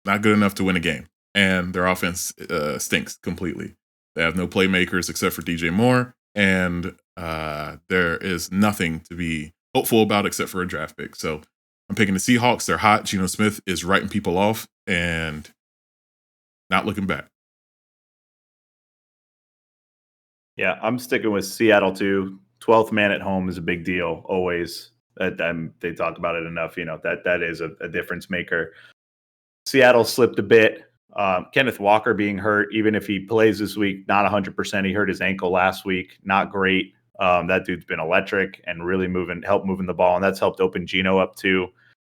not good enough to win a game. And their offense stinks completely. They have no playmakers except for DJ Moore, and there is nothing to be hopeful about except for a draft pick. So I'm picking the Seahawks. They're hot. Geno Smith is writing people off and not looking back. Yeah, I'm sticking with Seattle too. 12th man at home is a big deal. Always. They talk about it enough. You know, that is a difference maker. Seattle slipped a bit. Kenneth Walker being hurt, even if he plays this week, not 100%. He hurt his ankle last week. Not great. That dude's been electric and really helped moving the ball, and that's helped open Geno up too.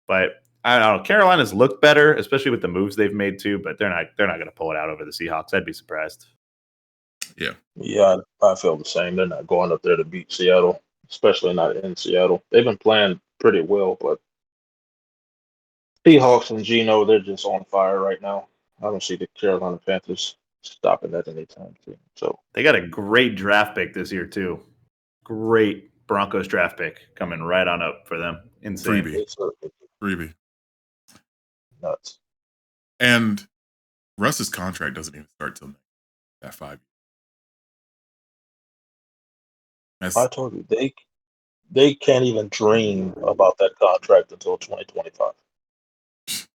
But I don't know. Carolina's looked better, especially with the moves they've made too. But they're not going to pull it out over the Seahawks. I'd be surprised. Yeah, I feel the same. They're not going up there to beat Seattle, especially not in Seattle. They've been playing pretty well, but Seahawks and Geno, they're just on fire right now. I don't see the Carolina Panthers stopping that anytime soon. So they got a great draft pick this year too. Great Broncos draft pick coming right on up for them. Insane. Freebie. Nuts. And Russ's contract doesn't even start till that 5 years. I told you they can't even dream about that contract until 2025.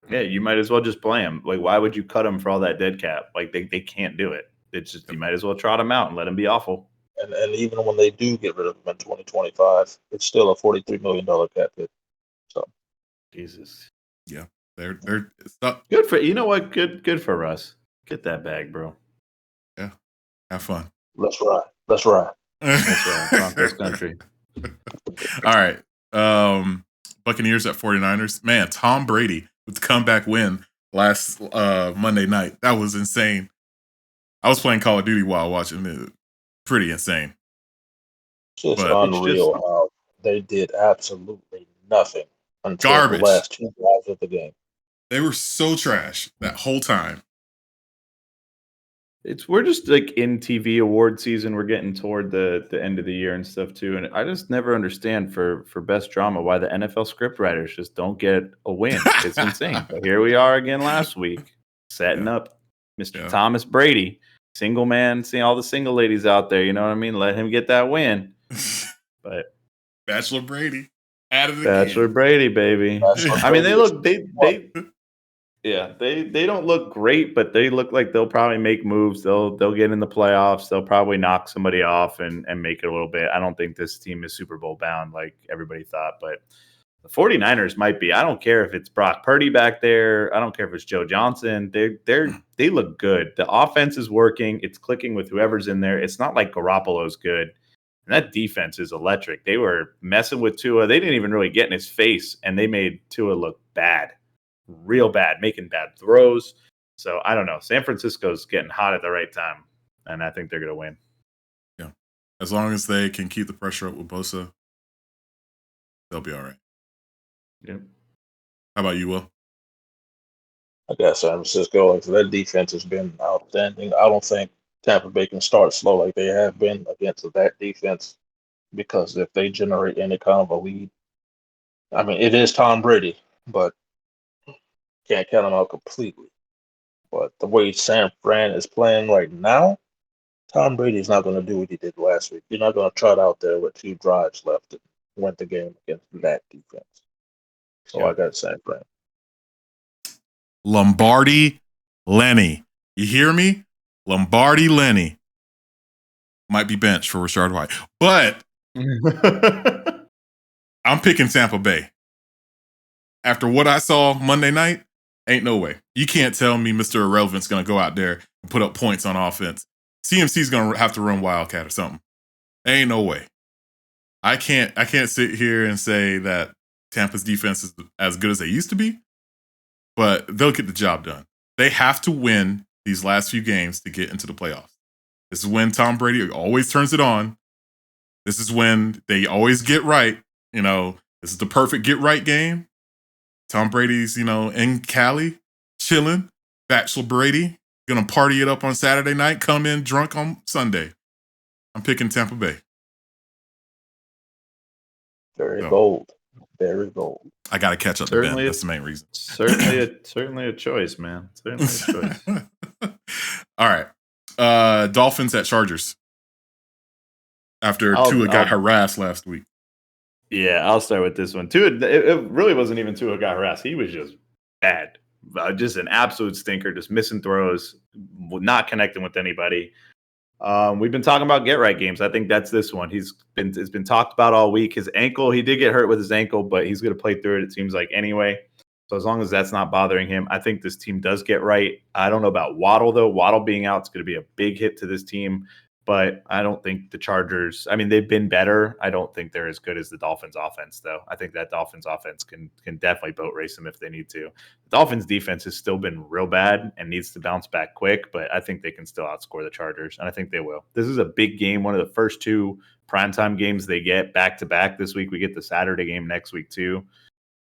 Yeah, you might as well just play him. Like, why would you cut him for all that dead cap? Like, they can't do it. It's just you might as well trot him out and let him be awful. And even when they do get rid of him in 2025, it's still a $43 million cap hit. So Jesus. Yeah, they're stuck. Good for what? Good for Russ. Get that bag, bro. Yeah, have fun. Let's ride. Let's ride. That's right. Broncos country. All right. Buccaneers at 49ers. Man, Tom Brady with the comeback win last Monday night. That was insane. I was playing Call of Duty while watching it. Pretty insane. Just unreal how they did absolutely nothing until garbage. The last 2 drives of the game. They were so trash that whole time. We're just like in TV award season. We're getting toward the end of the year and stuff too. And I just never understand for best drama why the NFL script writers just don't get a win. It's insane. But here we are again last week, setting up Mr. Thomas Brady, single man, seeing all the single ladies out there. You know what I mean? Let him get that win. But Bachelor Brady added Bachelor again. Brady, baby. I mean, they don't look great, but they look like they'll probably make moves. They'll get in the playoffs. They'll probably knock somebody off and make it a little bit. I don't think this team is Super Bowl bound like everybody thought, but the 49ers might be. I don't care if it's Brock Purdy back there. I don't care if it's Joe Johnson. They look good. The offense is working. It's clicking with whoever's in there. It's not like Garoppolo's good. And that defense is electric. They were messing with Tua. They didn't even really get in his face, and they made Tua look bad. Real bad, making bad throws. So I don't know. San Francisco's getting hot at the right time, and I think they're going to win. Yeah. As long as they can keep the pressure up with Bosa, they'll be all right. Yeah. How about you, Will? I got San Francisco. Like, that defense has been outstanding. I don't think Tampa Bay can start slow like they have been against that defense, because if they generate any kind of a lead, I mean, it is Tom Brady, but can't count him out completely. But the way San Fran is playing right now, Tom Brady's not going to do what he did last week. You're not going to trot out there with 2 drives left and win the game against that defense. So I got San Fran. Lombardi Lenny. You hear me? Lombardi Lenny might be benched for Rashard White. But I'm picking Tampa Bay. After what I saw Monday night, ain't no way. You can't tell me Mr. Irrelevant's going to go out there and put up points on offense. CMC's going to have to run Wildcat or something. Ain't no way. I can't sit here and say that Tampa's defense is as good as they used to be, but they'll get the job done. They have to win these last few games to get into the playoffs. This is when Tom Brady always turns it on. This is when they always get right. You know, this is the perfect get right game. Tom Brady's, in Cali, chilling. Bachelor Brady, gonna party it up on Saturday night, come in drunk on Sunday. I'm picking Tampa Bay. Very bold. Very bold. I got to catch up to Ben. That's the main reason. Certainly a choice, man. Certainly a choice. All right. Dolphins at Chargers. After Tua got harassed last week. Yeah, I'll start with this one. Tua, it really wasn't even Tua got harassed. He was just bad. Just an absolute stinker, just missing throws, not connecting with anybody. We've been talking about get right games. I think that's this one. It's been talked about all week. His ankle, he did get hurt with his ankle, but he's going to play through it, it seems like, anyway. So as long as that's not bothering him, I think this team does get right. I don't know about Waddle, though. Waddle being out is going to be a big hit to this team, but I don't think the Chargers, I mean, they've been better. I don't think they're as good as the Dolphins offense, though. I think that Dolphins offense can definitely boat race them if they need to. The Dolphins defense has still been real bad and needs to bounce back quick, but I think they can still outscore the Chargers, and I think they will. This is a big game, one of the first 2 primetime games they get back-to-back this week. We get the Saturday game next week, too.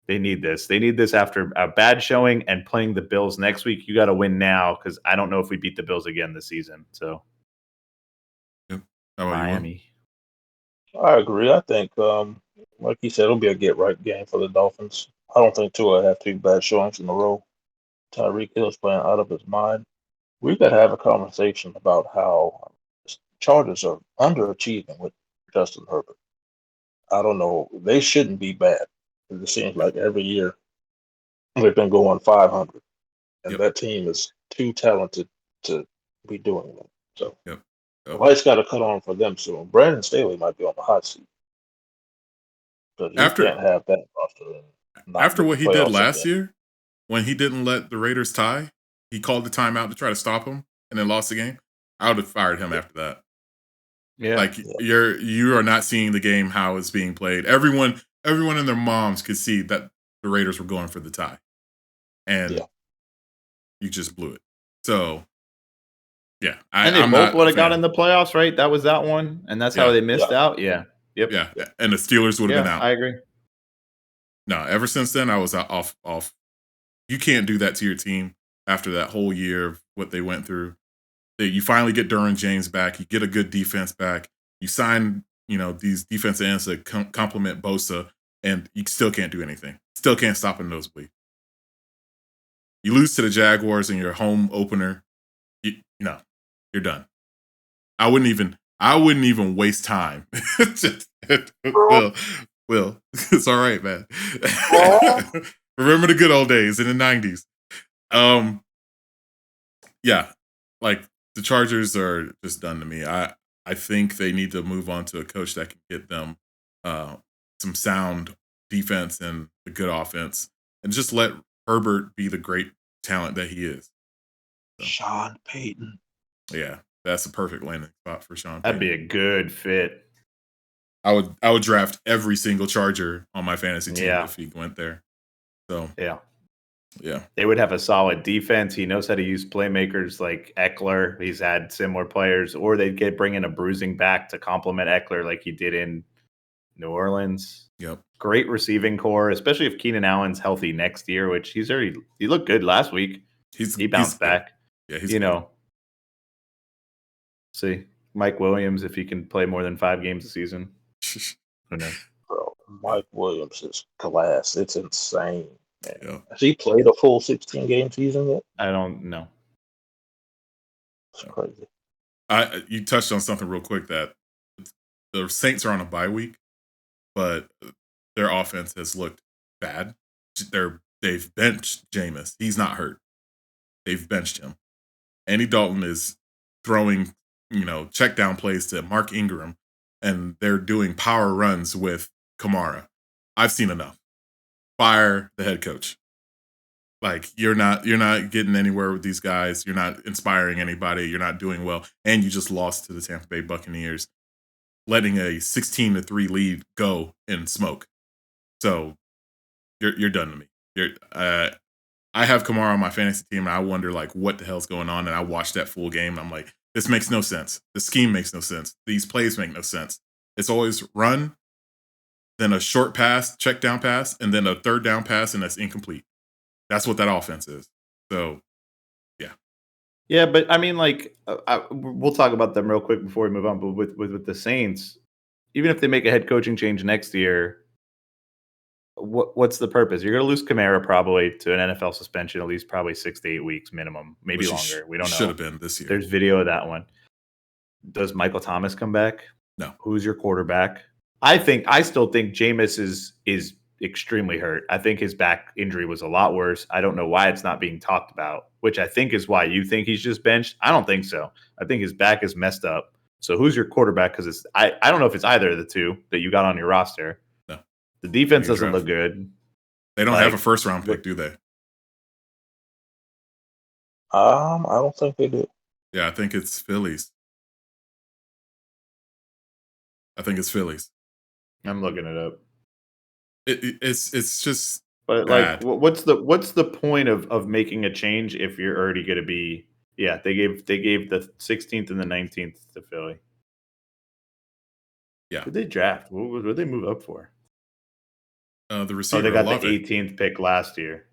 They need this. They need this after a bad showing and playing the Bills next week. You got to win now, because I don't know if we beat the Bills again this season. So, yep. How about Miami. I agree. I think, like you said, it'll be a get-right game for the Dolphins. I don't think Tua have 2 bad showings in a row. Tyreek Hill's playing out of his mind. We got to have a conversation about how Chargers are underachieving with Justin Herbert. I don't know. They shouldn't be bad. It seems like every year they've been going 500, and Yep. that team is too talented to be doing that. So Yep. the Yep. lights got to cut on for them soon. Brandon Staley might be on the hot seat because you After can't have that roster and not after make the what he did playoffs last again. year, when he didn't let the Raiders tie, he called the timeout to try to stop him and then lost the game. I would have fired him after that. Yeah. Like you are not seeing the game how it's being played. Everyone and their moms could see that the Raiders were going for the tie. And you just blew it. So yeah. And they both would have got in the playoffs, right? That was that one. And that's how they missed out. Yeah. Yep. Yeah. And the Steelers would have been out. I agree. No, ever since then I was off. You can't do that to your team after that whole year of what they went through. You finally get Derwin James back. You get a good defense back. You sign, these defensive ends to complement Bosa, and you still can't do anything. Still can't stop a nosebleed. You lose to the Jaguars in your home opener. You're done. I wouldn't even waste time. Will, it's all right, man. Remember the good old days in the 90s. Yeah, like the Chargers are just done to me. I think they need to move on to a coach that can get them some sound defense and a good offense, and just let Herbert be the great talent that he is. So. Sean Payton. Yeah, that's a perfect landing spot for Sean Payton. That'd be a good fit. I would draft every single Charger on my fantasy team if he went there. So yeah. They would have a solid defense. He knows how to use playmakers like Eckler. He's had similar players, or they'd bring in a bruising back to complement Eckler like he did in New Orleans. Yep. Great receiving core, especially if Keenan Allen's healthy next year, which he looked good last week. He bounced back. Yeah, he's good. See, Mike Williams, if he can play more than 5 games a season. Who knows? Bro, Mike Williams is class. It's insane. Yeah. Has he played a full 16-game season yet? I don't know. It's crazy. You touched on something real quick, that the Saints are on a bye week, but their offense has looked bad. They've benched Jameis. He's not hurt. They've benched him. Andy Dalton is throwing, check down plays to Mark Ingram, and they're doing power runs with Kamara. I've seen enough. Fire the head coach. Like you're not getting anywhere with these guys. You're not inspiring anybody. You're not doing well, and you just lost to the Tampa Bay Buccaneers, letting a 16-3 lead go in smoke. So you're done to me. I have Kamara on my fantasy team, and I wonder what the hell's going on. And I watched that full game, and I'm like, this makes no sense. The scheme makes no sense. These plays make no sense. It's always run, then a short pass, check down pass, and then a third down pass, and that's incomplete. That's what that offense is. So, yeah. Yeah, but I mean, we'll talk about them real quick before we move on. But with the Saints, even if they make a head coaching change next year, what's the purpose? You're going to lose Kamara probably to an NFL suspension, at least probably 6 to 8 weeks minimum, maybe longer. We don't know. Should have been this year. There's video of that one. Does Michael Thomas come back? No. Who's your quarterback? I still think Jameis is extremely hurt. I think his back injury was a lot worse. I don't know why it's not being talked about, which I think is why you think he's just benched. I don't think so. I think his back is messed up. So who's your quarterback? Because I don't know if it's either of the two that you got on your roster. No. The defense doesn't look good. They don't have a first round pick, do they? I don't think they do. Yeah, I think it's Phillies. I'm looking it up. It's just but bad. What's the point of making a change if you're already going to be? Yeah, they gave the 16th and the 19th to Philly. Yeah. Did they draft? What did they move up for? The receiver. They got the 18th pick last year.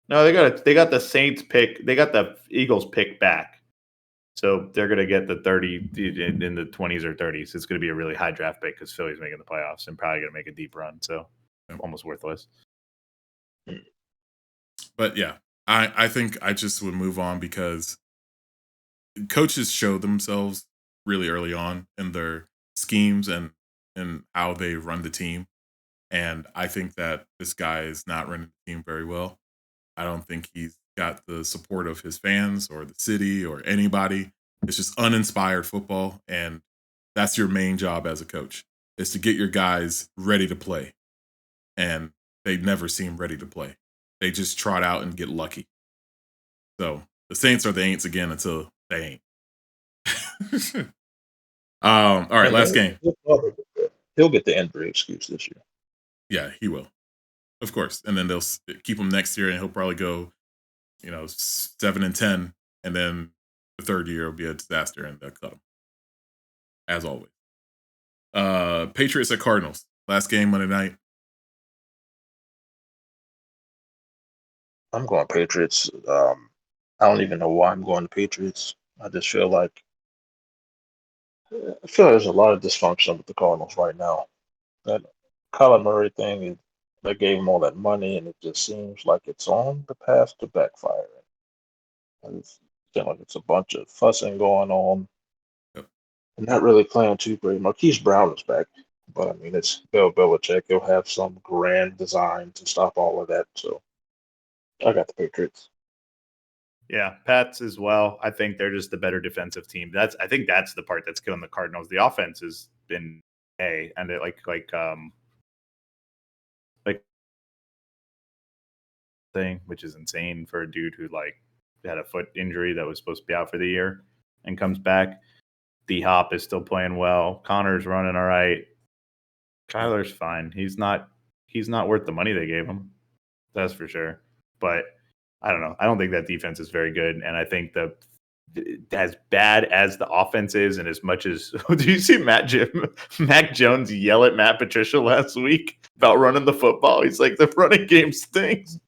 No, they got the Saints pick. They got the Eagles pick back. So they're going to get the 30 in the 20s or 30s. It's going to be a really high draft pick because Philly's making the playoffs and probably going to make a deep run. So almost worthless. But yeah, I think I just would move on because coaches show themselves really early on in their schemes and how they run the team. And I think that this guy is not running the team very well. I don't think he's got the support of his fans or the city or anybody. It's just uninspired football. And that's your main job as a coach, is to get your guys ready to play. And they never seem ready to play. They just trot out and get lucky. So the Saints are the Aints again until they ain't. All right, And last game. he'll get the injury excuse this year. Yeah, he will. Of course. And then they'll keep him next year and he'll probably go, 7-10. And then the third year will be a disaster and they'll cut him. As always. Patriots at Cardinals. Last game Monday night. I'm going Patriots. I don't even know why I'm going to Patriots. I just feel like there's a lot of dysfunction with the Cardinals right now. That Kyler Murray thing, they gave him all that money, and it just seems like it's on the path to backfiring. And it seems like it's a bunch of fussing going on, Yep. and not really playing too great. Marquise Brown is back, but I mean, it's Bill Belichick. He'll have some grand design to stop all of that. So I got the Patriots. Yeah, Pats as well. I think they're just the better defensive team. I think that's the part that's killing the Cardinals. The offense has been and it like thing, which is insane for a dude who had a foot injury that was supposed to be out for the year and comes back. D-Hop is still playing well. Connor's running all right. Kyler's fine. He's not worth the money they gave him. That's for sure. But I don't know. I don't think that defense is very good. And I think as bad as the offense is, and as much as do you see Mac Jones yell at Matt Patricia last week about running the football? He's like, the running game stinks.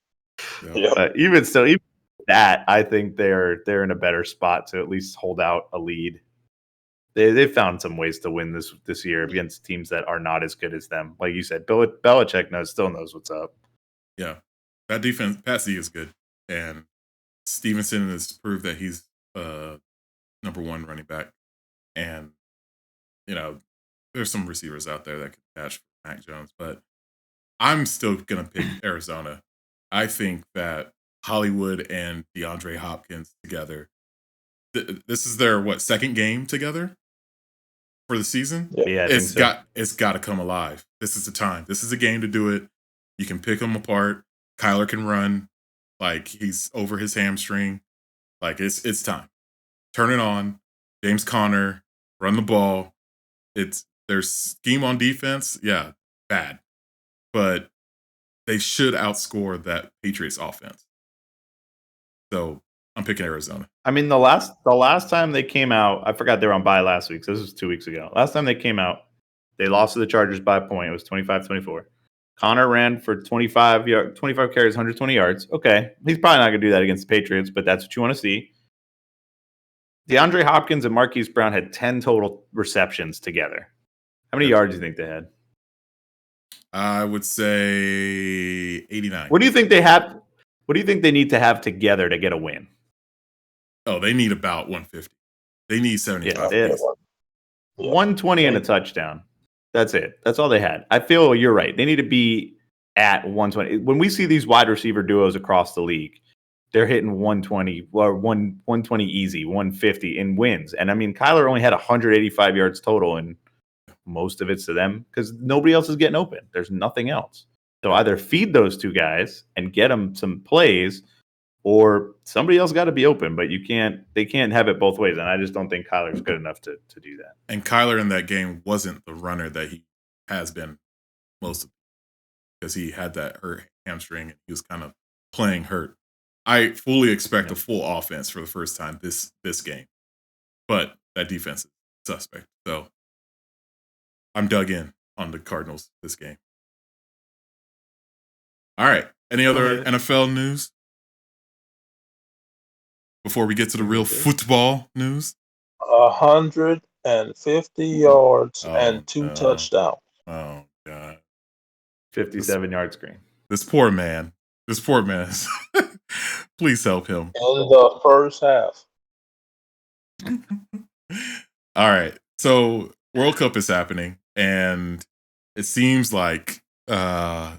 Yeah. Even that, I think they're in a better spot to at least hold out a lead. They've found some ways to win this year against teams that are not as good as them. Like you said, Belichick still knows what's up. Yeah. That defense, Patsy is good. And Stevenson has proved that he's number one running back. And, there's some receivers out there that can catch Mac Jones. But I'm still going to pick Arizona. I think that Hollywood and DeAndre Hopkins together, this is their, second game together for the season? Yeah, it's got to come alive. This is the time. This is a game to do it. You can pick them apart. Kyler can run like he's over his hamstring. Like it's time. Turn it on. James Conner, run the ball. It's their scheme on defense, yeah, bad. But they should outscore that Patriots offense. So I'm picking Arizona. I mean, the last time they came out, I forgot they were on bye last week, so this was 2 weeks ago. Last time they came out, they lost to the Chargers by a point. It was 25-24. Connor ran for 25 carries, 120 yards. Okay, he's probably not going to do that against the Patriots, but that's what you want to see. DeAndre Hopkins and Marquise Brown had 10 total receptions together. How many yards do you think they had? I would say 89. What do you think they have? What do you think they need to have together to get a win? Oh, they need about 150. They need 75. Yeah, 120 and a touchdown. That's it. That's all they had. I feel you're right. They need to be at 120. When we see these wide receiver duos across the league, they're hitting 120 or 120 easy, 150 in wins. And I mean, Kyler only had 185 yards total, and most of it's to them because nobody else is getting open. There's nothing else. So either feed those two guys and get them some plays, or somebody else got to be open. But they can't have it both ways. And I just don't think Kyler's good enough to do that. And Kyler in that game wasn't the runner that he has been most of it, because he had that hurt hamstring and he was kind of playing hurt. I fully expect a full offense for the first time this game, but that defense is suspect. So I'm dug in on the Cardinals this game. All right. Any other NFL news before we get to the real football news? 150 yards and 2 touchdowns. Oh, God. 57-yard screen. This poor man. Please help him. In the first half. All right. So World Cup is happening, and it seems like all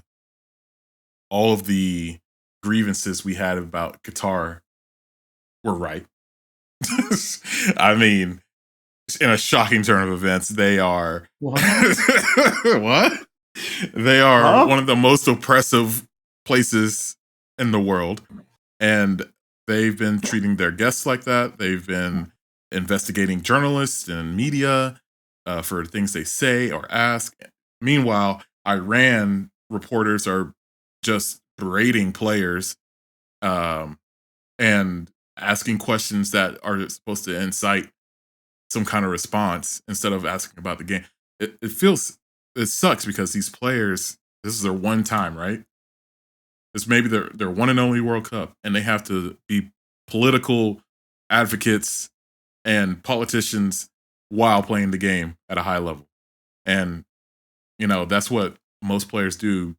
of the grievances we had about Qatar were right. I mean, in a shocking turn of events, they are What? what? They are one of the most oppressive places in the world, and they've been treating their guests like that. They've been investigating journalists and media for things they say or ask. Meanwhile, Iran reporters are just berating players and asking questions that are supposed to incite some kind of response instead of asking about the game. It sucks because these players, this is their one time, right? It's maybe their one and only World Cup, and they have to be political advocates and politicians while playing the game at a high level. And that's what most players do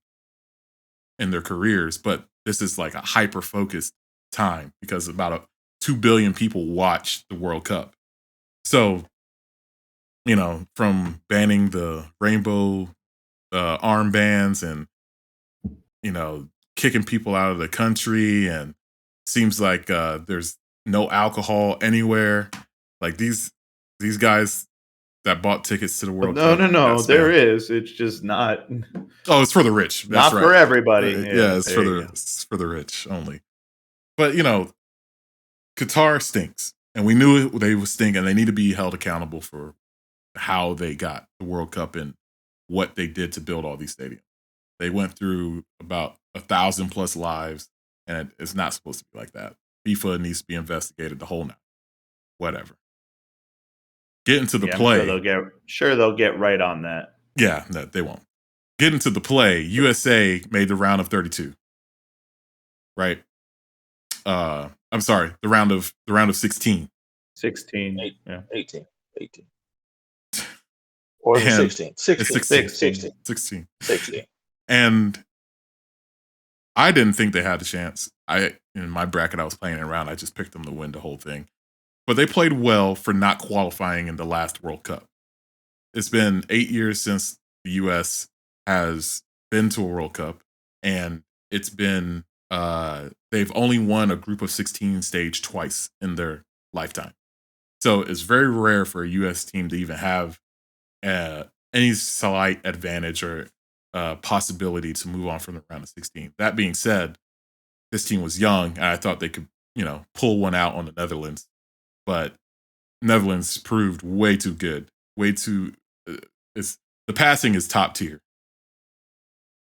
in their careers, but this is like a hyper focused time because about 2 billion people watch the World Cup. So, from banning the rainbow armbands and, kicking people out of the country, and seems like there's no alcohol anywhere. Like these guys that bought tickets to the World Cup. No. There is. It's just not. Oh, it's for the rich. That's not right. for everybody. It's for the rich only. But Qatar stinks, and we knew they would stink, and they need to be held accountable for how they got the World Cup and what they did to build all these stadiums. They went through about 1,000+ lives, and it's not supposed to be like that. FIFA needs to be investigated, the whole night. Whatever. Get into the play. Sure they'll get right on that. Yeah, no, they won't. Get into the play. USA made the round of 32. Right? I'm sorry, the round of 16. 16. 18. Or is it 16? 16. And I didn't think they had a chance. In my bracket, I was playing it around. I just picked them to win the whole thing. But they played well for not qualifying in the last World Cup. It's been 8 years since the U.S. has been to a World Cup, and it's been they've only won a group of 16 stage twice in their lifetime. So it's very rare for a U.S. team to even have any slight advantage or possibility to move on from the round of 16. That being said, this team was young, and I thought they could, pull one out on the Netherlands. But Netherlands proved way too good. Way too. The passing is top tier.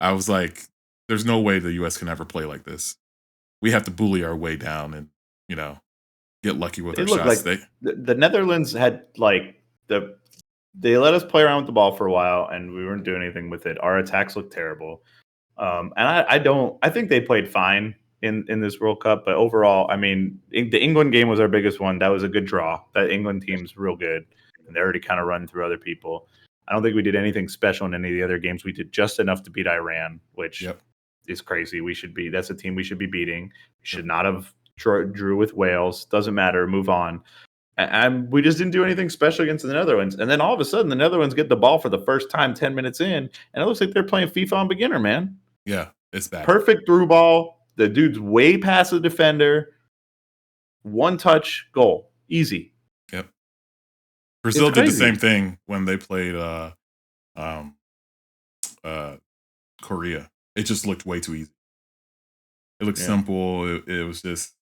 I was like, there's no way the U.S. can ever play like this. We have to bully our way down and, get lucky with our shots. Like the Netherlands had they let us play around with the ball for a while, and we weren't doing anything with it. Our attacks looked terrible. And I think they played fine in this World Cup, but overall, I mean, the England game was our biggest one. That was a good draw. That England team's real good, and they're already kind of running through other people. I don't think we did anything special in any of the other games. We did just enough to beat Iran, which is crazy. That's a team we should be beating. We should not have drew with Wales. Doesn't matter. Move on. And we just didn't do anything special against the Netherlands. And then all of a sudden, the Netherlands get the ball for the first time 10 minutes in, and it looks like they're playing FIFA on beginner, man. Yeah, it's bad. Perfect through ball. The dude's way past the defender. One touch, goal. Easy. Yep. Brazil did the same thing when they played Korea. It just looked way too easy. It looked simple. It was just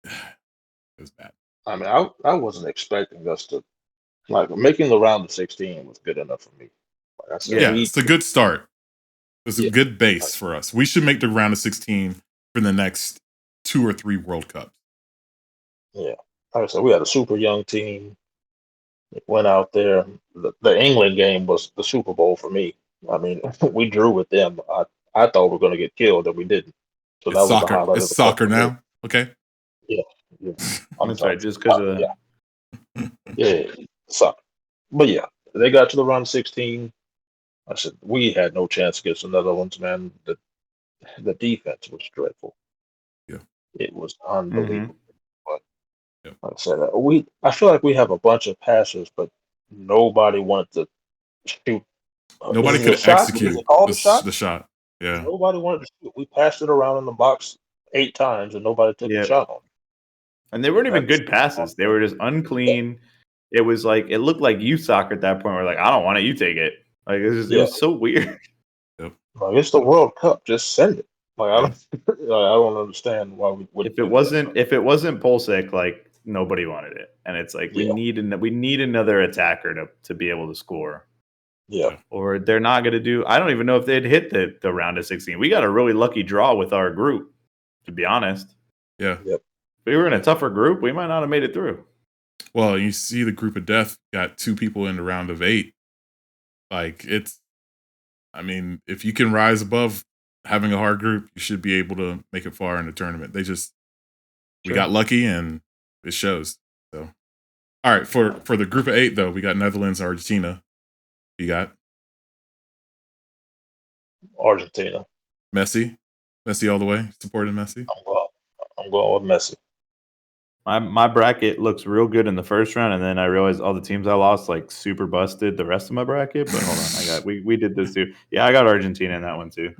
it was bad. I mean, I wasn't expecting us to making the round of 16 was good enough for me. Like I said, it's a good start. It's a good base for us. We should make the round of 16 for the next 2 or 3 World Cups. Yeah. Like I said, we had a super young team. It went out there. The England game was the Super Bowl for me. I mean, we drew with them. I thought we were going to get killed, and we didn't. So it's that soccer. Was it's soccer now. Okay. Yeah. I'm sorry, just because of soccer. But yeah, they got to the round of 16. I said we had no chance against the Netherlands, man. The defense was dreadful. Yeah, it was unbelievable. But like I said, I feel like we have a bunch of passers, but nobody wanted to shoot. Nobody Is it a could shot? Is execute it called a shot? the shot. Yeah. Nobody wanted to shoot. We passed it around in the box 8 times, and nobody took a Yeah. shot on it. And they weren't even That's good passes. They were just unclean. It was like it looked like youth soccer at that point. We're like, I don't want it. You take it. Like it was so weird. like it's the World Cup. Just send it. Like I don't understand why we wouldn't. If it wasn't Pulisic, like nobody wanted it. And it's like we need another attacker to be able to score. Yeah. Or they're not going to do. I don't even know if they'd hit the round of 16. We got a really lucky draw with our group, to be honest. Yeah. Yep. If we were in a tougher group, we might not have made it through. Well, you see the group of death got 2 people in the round of 8. Like I mean, if you can rise above having a hard group, you should be able to make it far in the tournament. We got lucky and it shows. So, all right, for the group of 8 though, we got Netherlands, Argentina. You got Argentina. Messi all the way, supporting Messi. I'm going with Messi. My bracket looks real good in the first round, and then I realized all the teams I lost like super busted the rest of my bracket. But hold on, we did this too. Yeah, I got Argentina in that one too.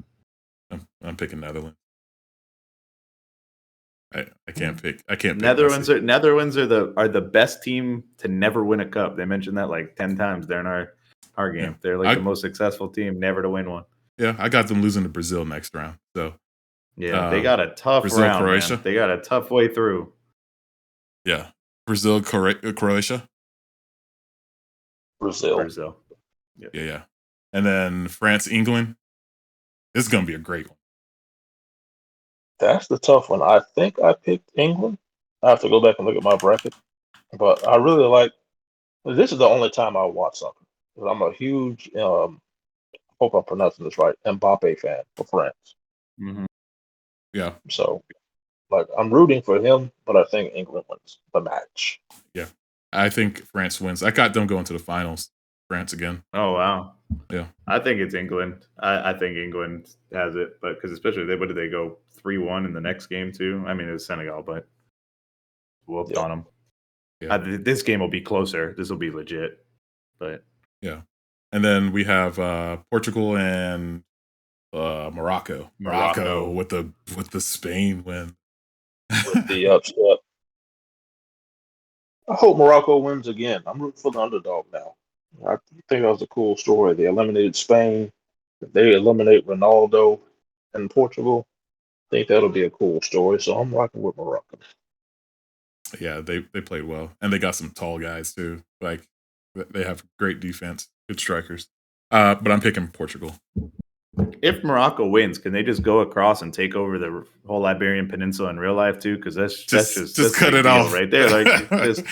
I'm picking Netherlands. I can't pick. Netherlands are the best team to never win a cup. They mentioned that like 10 times during our game. Yeah. They're like the most successful team never to win one. Yeah, I got them losing to Brazil next round. So yeah, they got a tough Brazil, round. Croatia. Man. They got a tough way through. Yeah, Brazil, Croatia. Brazil. Yeah. And then France, England. This is gonna be a great one. That's the tough one. I think I picked England. I have to go back and look at my bracket, but I really like. This is the only time I watch something. I'm a huge, hope I'm pronouncing this right, Mbappe fan for France. Mm-hmm. Yeah. So, like, I'm rooting for him, but I think England wins the match. Yeah, I think France wins. I got them going to the finals. France again. Oh wow. Yeah, I think it's England. I think England has it, but because especially what did they go 3-1 in the next game too? I mean, it was Senegal, but whooped on them. Yeah. This game will be closer. This will be legit, but yeah. And then we have Portugal and Morocco. Morocco with the Spain win. With the upset. I hope Morocco wins again. I'm rooting for the underdog now. I think that was a cool story. They eliminated Spain. They eliminate Ronaldo in Portugal. I think that'll be a cool story. So I'm rocking with Morocco. Yeah, they played well. And they got some tall guys too. Like they have great defense, good strikers. But I'm picking Portugal. If Morocco wins, can they just go across and take over the whole Iberian Peninsula in real life too? Because that's just cut it off right there. Like just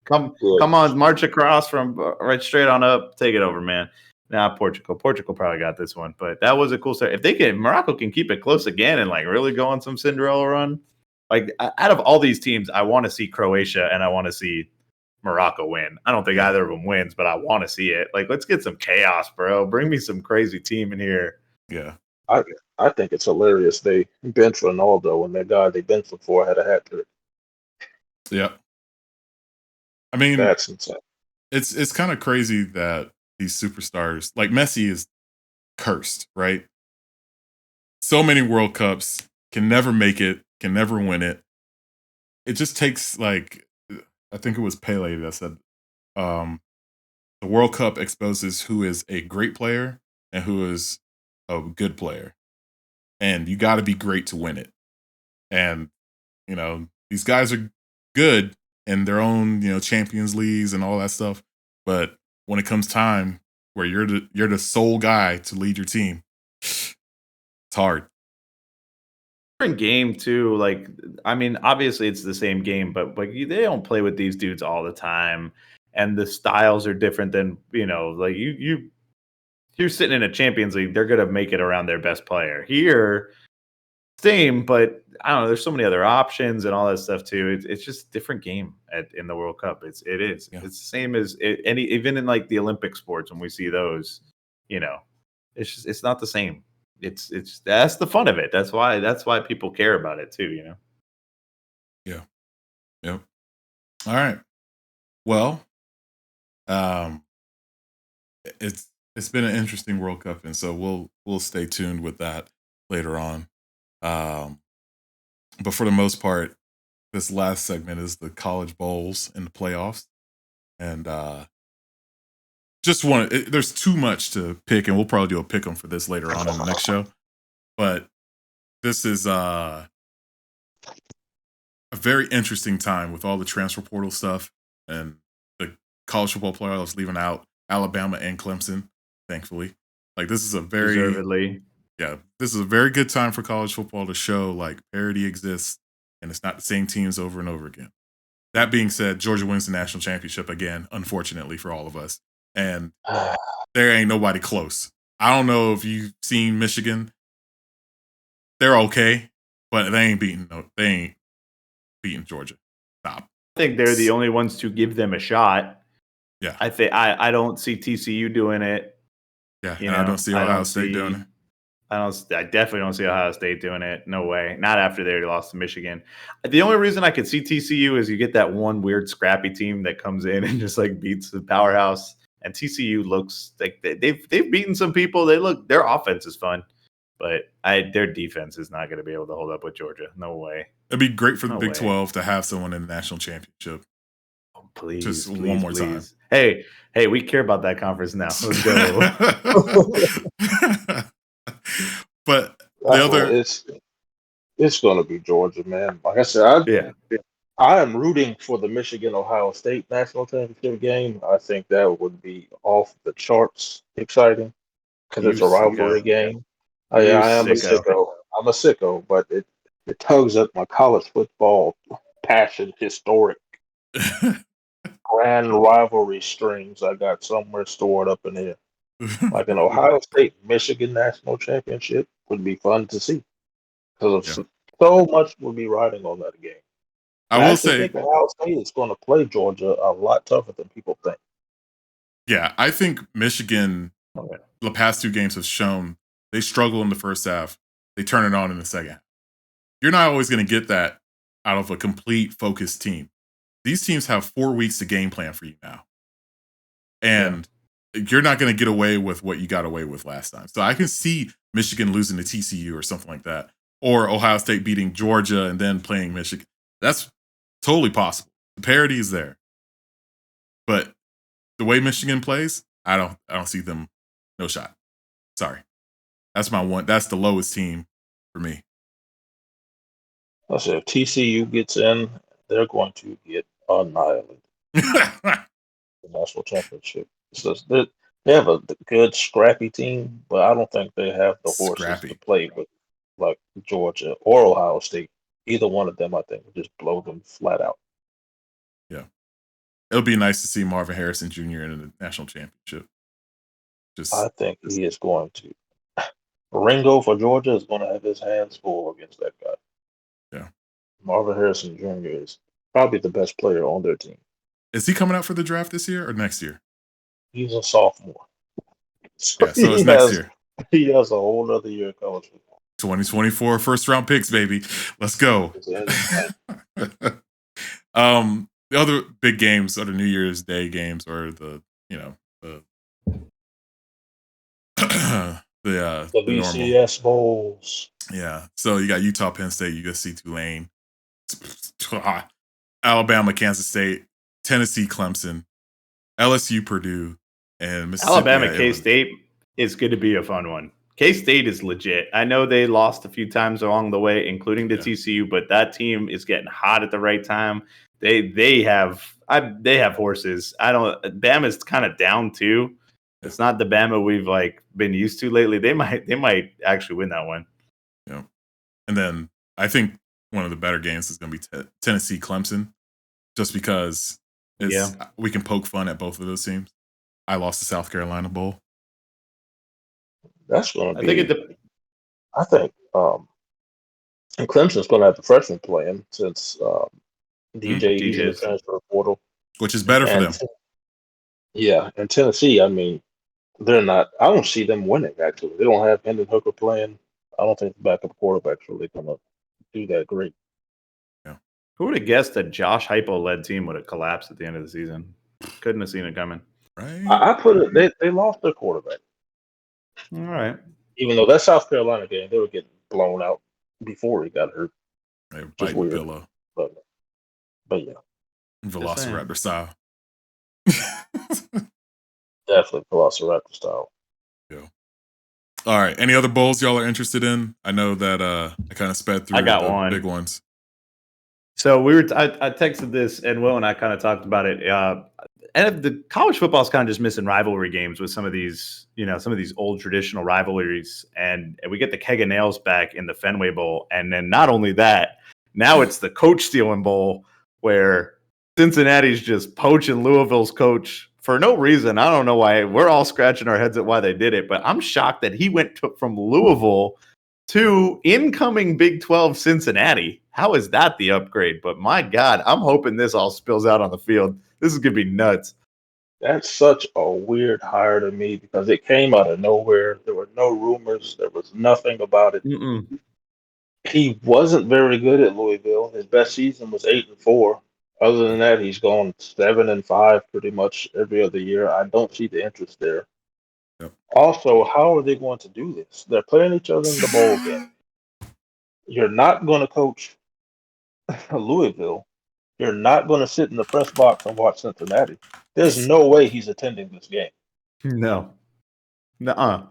come on, march across from right straight on up, take it over, man. Nah, Portugal probably got this one, but that was a cool start. If Morocco can keep it close again and like really go on some Cinderella run, like out of all these teams, I want to see Croatia and I want to see Morocco win. I don't think either of them wins, but I want to see it. Like, let's get some chaos, bro. Bring me some crazy team in here. Yeah. I think it's hilarious. They benched Ronaldo and that guy they benched him for had a hat trick. Yeah. I mean, that's insane. It's kind of crazy that these superstars, like Messi, is cursed, right? So many World Cups, can never make it, can never win it. It just takes, like, I think it was Pele that said, the World Cup exposes who is a great player and who is a good player. And you got to be great to win it. And, these guys are good in their own, Champions Leagues and all that stuff. But when it comes time where you're the sole guy to lead your team, it's hard. Different game too. Like, I mean, obviously it's the same game, but like they don't play with these dudes all the time, and the styles are different than like you're sitting in a Champions League, they're gonna make it around their best player. Here, same, but I don't know. There's so many other options and all that stuff too. It's just a different game in the World Cup. It is. Yeah. It's the same as even in like the Olympic sports when we see those. It's not the same. It's that's the fun of it. That's why people care about it too. Yeah. Yep. All right. Well, it's been an interesting World Cup, and so we'll stay tuned with that later on. Um, but for the most part, this last segment is the college bowls and the playoffs, and just want there's too much to pick, and we'll probably do a pick 'em for this later on in the next show. But this is a very interesting time with all the transfer portal stuff and the college football playoffs leaving out Alabama and Clemson, thankfully. Like this is a very Deservedly. this is a very good time for college football to show like parity exists and it's not the same teams over and over again. That being said, Georgia wins the national championship again, unfortunately for all of us. And there ain't nobody close. I don't know if you've seen Michigan. They're okay, but they ain't beating Georgia. Stop. I think they're the only ones to give them a shot. Yeah. I don't see TCU doing it. Yeah, and I don't see Ohio State doing it. I definitely don't see Ohio State doing it. No way. Not after they lost to Michigan. The only reason I could see TCU is you get that one weird scrappy team that comes in and just like beats the powerhouse. And TCU looks like they've beaten some people. Their offense is fun, but their defense is not going to be able to hold up with Georgia. No way. It'd be great for the Big 12 to have someone in the national champmpionship. Oh, please, just please, one more time. Hey, we care about that conference now. Let's go. But the other, it's going to be Georgia, man. Like I said, I am rooting for the Michigan-Ohio State national championship game. I think that would be off the charts exciting because it's a rivalry game. I am a sicko. I'm a sicko, but it tugs at my college football passion, historic grand rivalry strings I got somewhere stored up in here. Like an Ohio State Michigan national championship would be fun to see because so much would be riding on that game. I will say think Ohio State is going to play Georgia a lot tougher than people think. Yeah, I think Michigan the past two games have shown they struggle in the first half. They turn it on in the second half. You're not always going to get that out of a complete focused team. These teams have 4 weeks to game plan for you now. And you're not going to get away with what you got away with last time. So I can see Michigan losing to TCU or something like that. Or Ohio State beating Georgia and then playing Michigan. That's totally possible. The parity is there. But the way Michigan plays, I don't see them. No shot. Sorry. That's my one. That's the lowest team for me. I said if TCU gets in, they're going to get annihilated. The national championship. So they have a good scrappy team, but I don't think they have the horses to play with like Georgia or Ohio State. Either one of them, I think, would just blow them flat out. Yeah. It'll be nice to see Marvin Harrison Jr. in the national championship. I think he is going to. Ringo for Georgia is going to have his hands full against that guy. Yeah. Marvin Harrison Jr. is probably the best player on their team. Is he coming out for the draft this year or next year? He's a sophomore. So it's next year. He has a whole other year of college football. 2024 first round picks, baby. Let's go. The other big games are the New Year's Day games or the BCS bowls. Yeah. So you got Utah, Penn State, USC, Tulane, Alabama, Kansas State, Tennessee, Clemson, LSU, Purdue, and Mississippi. Alabama, K-State is going to be a fun one. K-State is legit. I know they lost a few times along the way, including to TCU, but that team is getting hot at the right time. They have horses. Bama's kind of down too. It's not the Bama we've been used to lately. They might actually win that one. Yeah. And then I think one of the better games is going to be Tennessee Clemson, just because we can poke fun at both of those teams. I lost the South Carolina Bowl. That's going to be. I think and Clemson's going to have the freshman playing since DJ transfer portal, which is better for them. Yeah, and Tennessee, I mean, they're not. I don't see them winning. Actually, they don't have Hendon Hooker playing. I don't think the backup quarterback's really going to do that great. Yeah, who would have guessed that Josh Heupel led team would have collapsed at the end of the season? Couldn't have seen it coming. right? I put it. They lost their quarterback, All right. even though that South Carolina game they were getting blown out before he got hurt. They Just biting weird, pillow, but yeah, Velociraptor style. definitely Velociraptor style. Yeah. All right. Any other bowls y'all are interested in? I know that I kind of sped through I got the one. big ones. So I texted this, and Will and I kind of talked about it. And the college football is kind of just missing rivalry games with some of these old traditional rivalries. And we get the Keg of Nails back in the Fenway Bowl. And then not only that, now it's the coach stealing bowl where Cincinnati's just poaching Louisville's coach for no reason. I don't know why. We're all scratching our heads at why they did it, but I'm shocked that he went from Louisville to incoming Big 12 Cincinnati. How is that the upgrade? But my God, I'm hoping this all spills out on the field. This is going to be nuts. That's such a weird hire to me because it came out of nowhere. There were no rumors. There was nothing about it. Mm-mm. He wasn't very good at Louisville. His best season was 8-4. Other than that, he's gone 7-5 pretty much every other year. I don't see the interest there. Yep. Also, how are they going to do this? They're playing each other in the bowl game. You're not going to coach Louisville. You're not going to sit in the press box and watch Cincinnati. There's no way he's attending this game. No. Nuh-uh.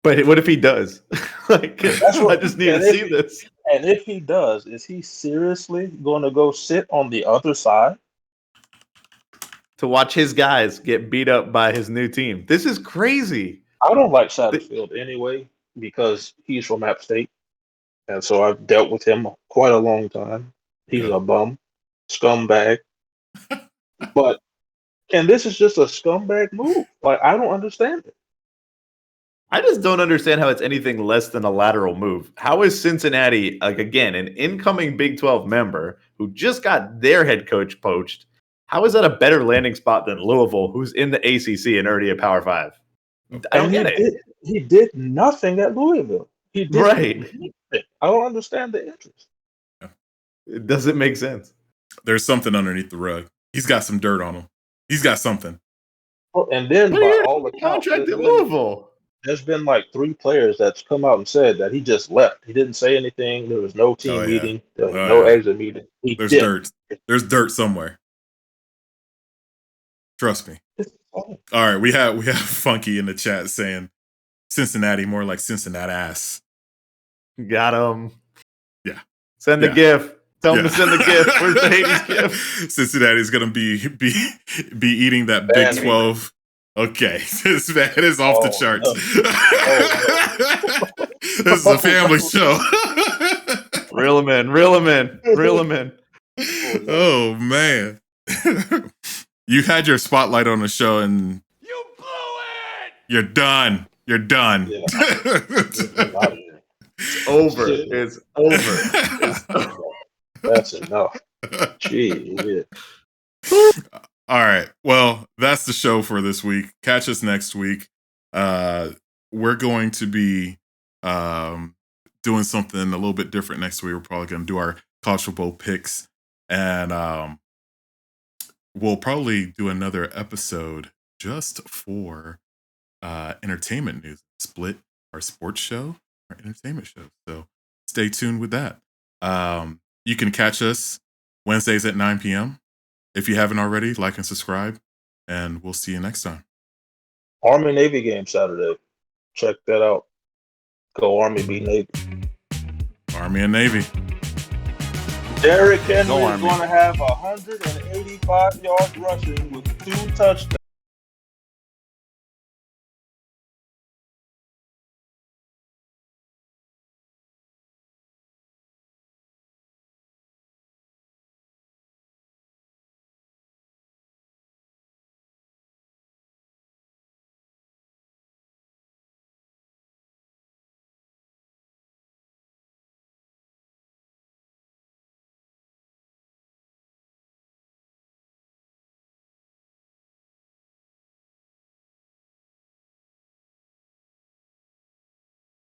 But what if he does? I just need to see this. And if he does, is he seriously going to go sit on the other side? To watch his guys get beat up by his new team. This is crazy. I don't like Satterfield anyway because he's from App State. And so I've dealt with him quite a long time. He's a bum, scumbag. And this is just a scumbag move. Like, I don't understand it. I just don't understand how it's anything less than a lateral move. How is Cincinnati, again, an incoming Big 12 member who just got their head coach poached? How is that a better landing spot than Louisville, who's in the ACC and already a Power 5? I don't get it. He did nothing at Louisville. He did Nothing. I don't understand the interest. It doesn't make sense. There's something underneath the rug. He's got some dirt on him. He's got something. Well, and then by all accounts, contract at Louisville. There's been like 3 players that's come out and said that he just left. He didn't say anything. There was no team meeting. There was no exit meeting. There's dirt. There's dirt somewhere. Trust me. All right, we have Funky in the chat saying Cincinnati more like Cincinnati ass. Got him. Yeah. Send the GIF. Tell him to send the GIF. Where's the Hades GIF? Cincinnati's gonna be eating that Big 12. Okay, this man is off the charts. This is a family show. Reel him in. Reel him in. Reel him in. Oh man. You had your spotlight on the show and you blew it. You're done. You're done. Yeah. It's over. It's over. It's over. That's enough. Gee, All right. Well, that's the show for this week. Catch us next week. We're going to be doing something a little bit different next week. We're probably going to do our college football picks, and we'll probably do another episode just for entertainment news. Split our sports show, our entertainment show. So stay tuned with that. You can catch us Wednesdays at 9 p.m. If you haven't already, like and subscribe, and we'll see you next time. Army-Navy game Saturday. Check that out. Go Army, beat Navy. Army and Navy. Derrick Henry is going to have 185 yards rushing with 2 touchdowns.